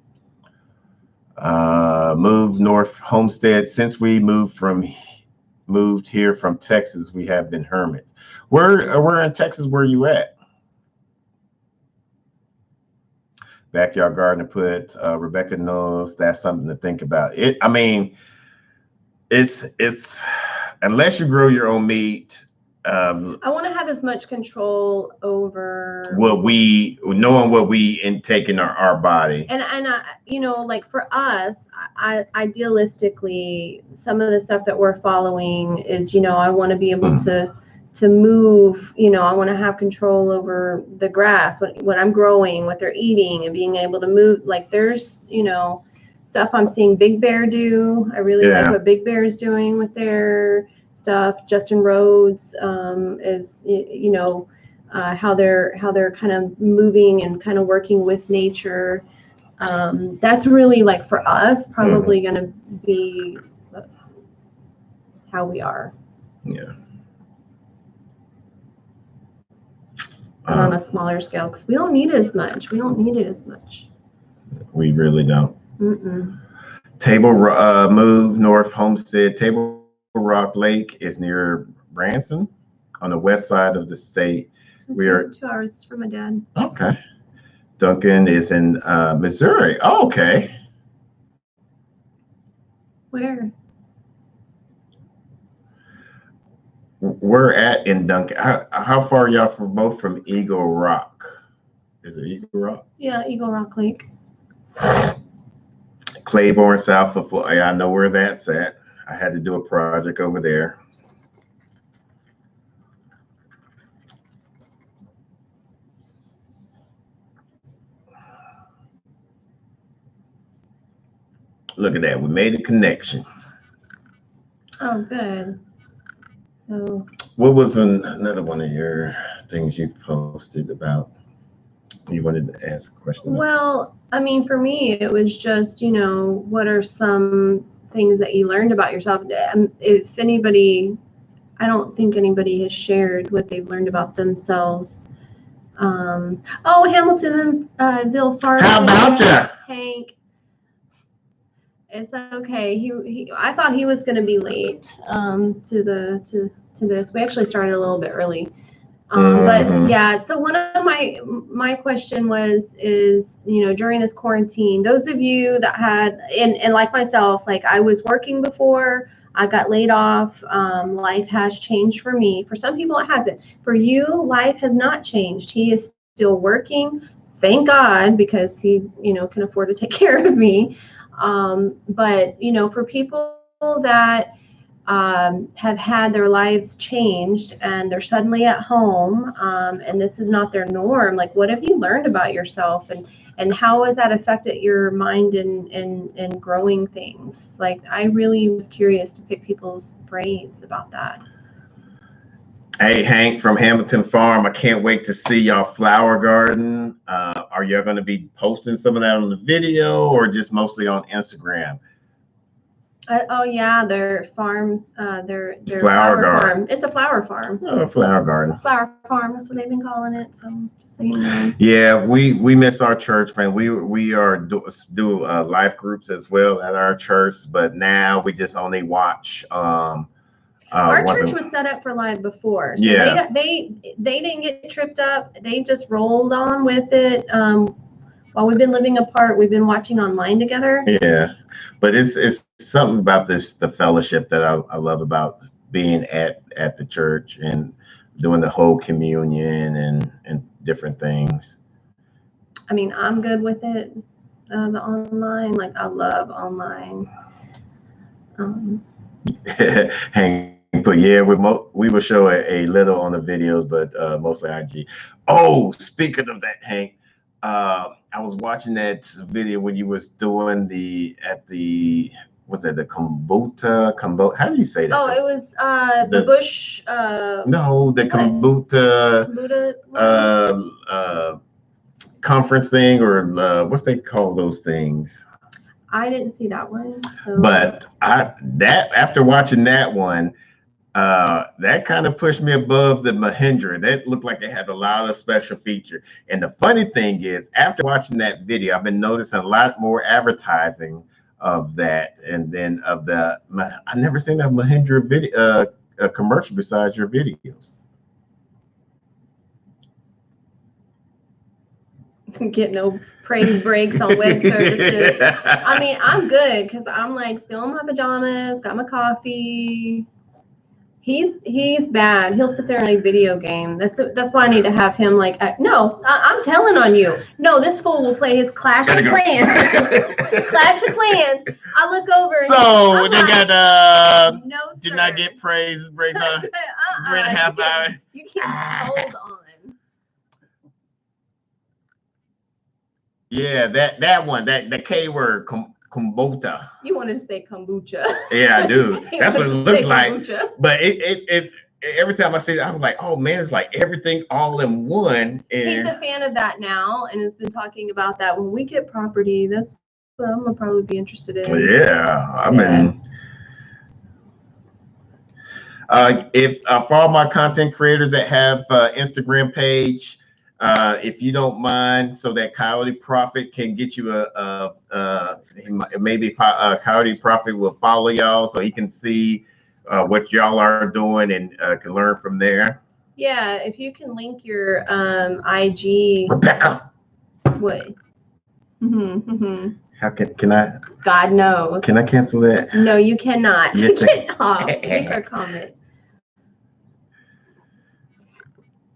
Moved north, Homestead. Since we moved here from Texas, we have been hermits. Where in Texas were you at? Backyard gardener put, Rebecca knows that's something to think about. It's unless you grow your own meat. I want to have as much control over knowing what we intake in our body. And like for us, idealistically, some of the stuff that we're following is, I want to be able to move, I want to have control over the grass, what I'm growing, what they're eating, and being able to move. Like there's, stuff I'm seeing Big Bear do. I really like what Big Bear is doing with their stuff. Justin Rhodes is, how they're kind of moving and kind of working with nature. That's really, like, for us, probably going to be how we are. Yeah. On a smaller scale, because we don't need as much. We don't need it as much. We really don't. Mm-mm. Move north, Homestead. Table Rock Lake is near Branson on the west side of the state. So we are 2 hours from my dad. Okay. Duncan is in Missouri. Oh, okay. Where? We're in Duncan. How far are y'all from Eagle Rock? Is it Eagle Rock? Yeah, Eagle Rock Lake. Claiborne, south of Florida. I know where that's at. I had to do a project over there. Look at that. We made a connection. Oh, good. So. What was another one of your things you posted about? You wanted to ask a question about? Well, I mean, for me, it was just, what are some things that you learned about yourself? If anybody, I don't think anybody has shared what they've learned about themselves. Hamilton and Bill Farley. How about you? Hank. It's okay. I thought he was going to be late to this. We actually started a little bit early. But yeah, so one of my question is, during this quarantine, those of you that had, and like myself, like I was working before, I got laid off. Life has changed for me. For some people, it hasn't. For you, life has not changed. He is still working. Thank God, because he, can afford to take care of me. But for people that have had their lives changed and they're suddenly at home, and this is not their norm, like what have you learned about yourself, and how has that affected your mind in growing things? Like I really was curious to pick people's brains about that. Hey, Hank from Hamilton Farm. I can't wait to see y'all flower garden. Are y'all going to be posting some of that on the video or just mostly on Instagram? Oh yeah, their farm, their Flower garden. farm. It's a flower farm. Oh, flower garden. Flower farm. That's what they've been calling it. So just so you know. Yeah, we miss our church, man. We are do life groups as well at our church, but now we just only watch. Our church was set up for live before, so yeah. they didn't get tripped up. They just rolled on with it. While we've been living apart, we've been watching online together. Yeah, but it's something about the fellowship that I love about being at the church and doing the whole communion and different things. I mean, I'm good with it. The online, like I love online. But yeah, we will show a little on the videos, but mostly IG. Oh, speaking of that, Hank, I was watching that video when you was doing the kombucha? How do you say that? Oh, it was the bush. No, the kombucha conference thing, or what's they call those things? I didn't see that one. So. But after watching that one, that kind of pushed me above the Mahindra. That looked like it had a lot of special feature. And the funny thing is, after watching that video, I've been noticing a lot more advertising of that, and then of I've never seen a Mahindra video, a commercial besides your videos. Get no praise breaks on web services. Yeah. I mean, I'm good because I'm like still in my pajamas, got my coffee. He's bad. He'll sit there and play video game. That's why I need to have him like. No, I'm telling on you. No, this fool will play his Clash of Clans. Clash of Clans. I look over. So they like, got no, did not get praise breaks on 3.5 hours. You can't hold on. Yeah, that one, that K word, kombucha. You wanted to say kombucha. Yeah, I do. That's what it looks like. Kombucha. But it every time I see it, I was like, oh man, it's like everything all in one. And he's a fan of that now, and has been talking about that. When we get property, that's what I'm gonna probably be interested in. Yeah, I mean, if for all my content creators that have Instagram page. If you don't mind, so that Coyote Prophet can get you maybe Coyote Prophet will follow y'all so he can see what y'all are doing and can learn from there. Yeah, if you can link your IG. Rebecca. What? How can I? God knows. Can I cancel that? No, you cannot. Yes, Get off. Make our comment.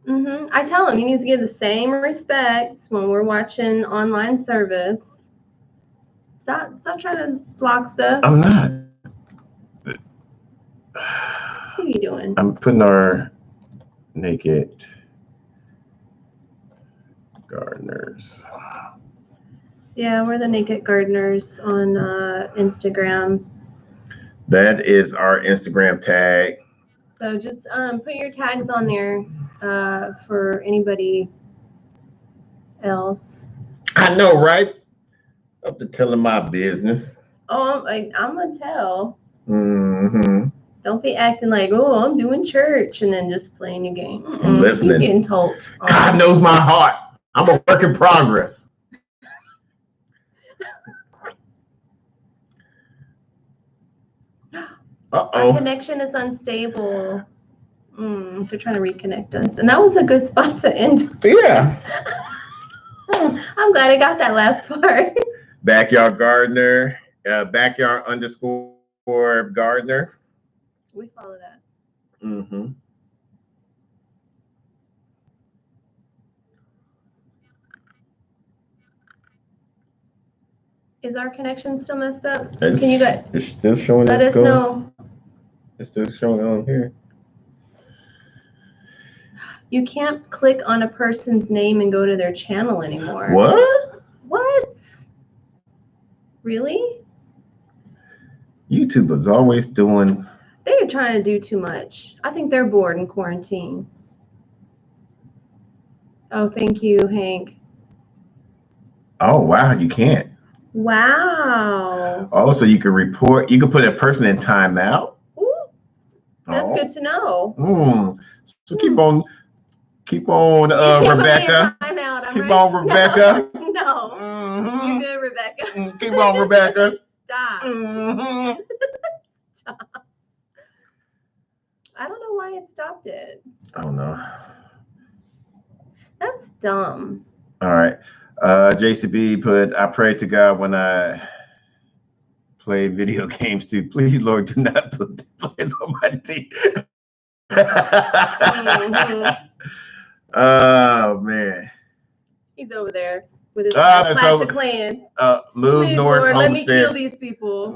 I tell him he needs to give the same respect when we're watching online service. Stop trying to block stuff. I'm not. What are you doing? I'm putting our Nakid Gardeners. Yeah, we're the Nakid Gardeners on Instagram. That is our Instagram tag. So just put your tags on there for anybody else. I know, right? Up to telling my business. Oh, I'm gonna tell. Don't be acting like, oh, I'm doing church and then just playing your game. I'm listening. You're getting told. God knows my heart. I'm a work in progress. Our connection is unstable. They're trying to reconnect us. And that was a good spot to end. Yeah. I'm glad I got that last part. Backyard Gardener, backyard_gardener. We follow that. Mm-hmm. Is our connection still messed up? Can you guys? It's still showing. Let us know. It's still showing on here. You can't click on a person's name and go to their channel anymore. What? What? Really? YouTube is always doing. They're trying to do too much. I think they're bored in quarantine. Oh, thank you, Hank. Oh, wow, you can't. Wow. Oh, so you can report, you can put a person in timeout. Ooh, that's good to know. So keep on, Rebecca. Keep on, Rebecca. No. You're good, Rebecca. Keep on, Rebecca. Stop. Stop. I don't know why it stopped it. I don't know. That's dumb. All right. JCB put, I pray to God when I play video games too. Please, Lord, do not put the plans on my teeth. Oh, man. He's over there with his Clash of Clans. Move Please, north, Lord, homestead. let me kill these people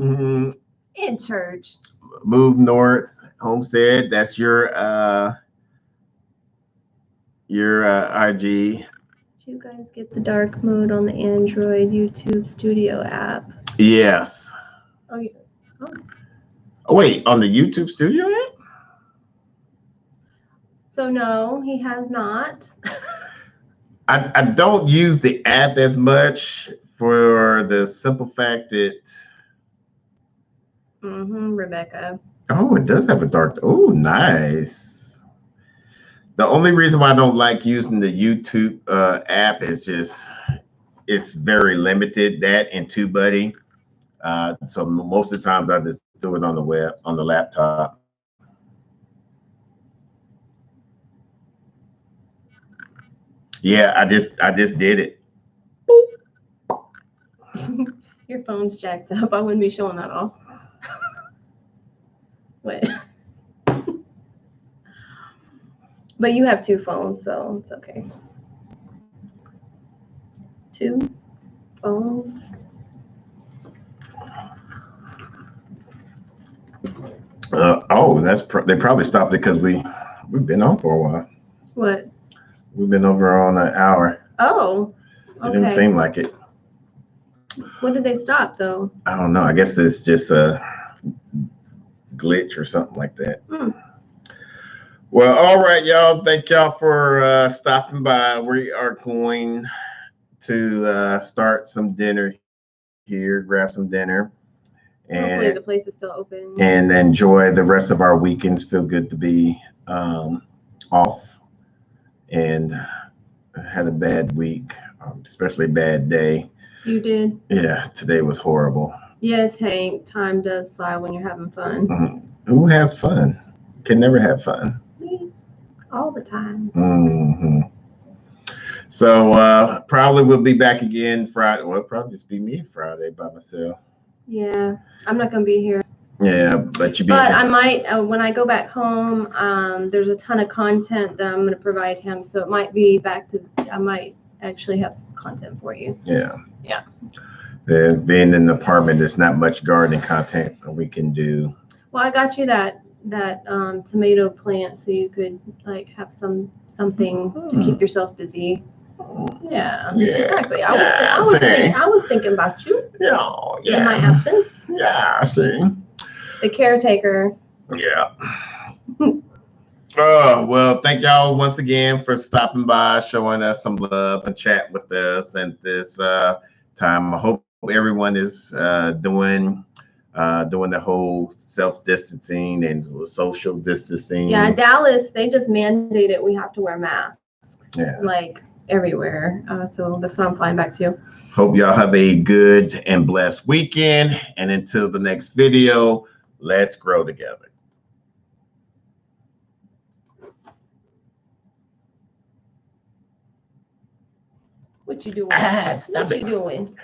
in church. Move north, homestead. That's your IG. Did you guys get the dark mode on the Android YouTube Studio app? Yes. Oh, yeah. Oh, wait, on the YouTube Studio app? So no, he has not. I don't use the app as much for the simple fact that. Rebecca. Oh, it does have a dark. Oh, nice. The only reason why I don't like using the YouTube app is just it's very limited. That and TubeBuddy. So most of the times I just do it on the web, on the laptop. Yeah, I just did it. Your phone's jacked up. I wouldn't be showing that off. Wait. But you have two phones, so it's okay. Two phones. They probably stopped it because we've been on for a while. What? We've been over on an hour. Oh, okay. It didn't seem like it. When did they stop, though? I don't know. I guess it's just a glitch or something like that. Well, all right, y'all. Thank y'all for stopping by. We are going to start some dinner here, grab some dinner. And hopefully the place is still open. And enjoy the rest of our weekends. Feel good to be off. And had a bad week, especially a bad day. You did? Yeah, today was horrible. Yes, Hank. Time does fly when you're having fun. Who has fun? Can never have fun. Me, all the time. So probably we'll be back again Friday. Well, it'll probably just be me Friday by myself. Yeah, I'm not gonna be here. Yeah, but I might when I go back home. There's a ton of content that I'm gonna provide him, so it might be back to. I might actually have some content for you. Yeah. Yeah. Being in the apartment, there's not much gardening content we can do. Well, I got you that tomato plant, so you could like have something to keep yourself busy. Yeah, exactly. I was thinking about you. Yeah. In my absence. Yeah, I see. The caretaker. Yeah. Well, thank y'all once again for stopping by, showing us some love and chat with us at this time. I hope everyone is doing the whole self-distancing and social distancing. Yeah, Dallas, they just mandated we have to wear masks. Yeah. Like everywhere. So that's what I'm flying back to. Hope y'all have a good and blessed weekend. And until the next video, let's grow together. What you doing? Ah, stop What it. you doing?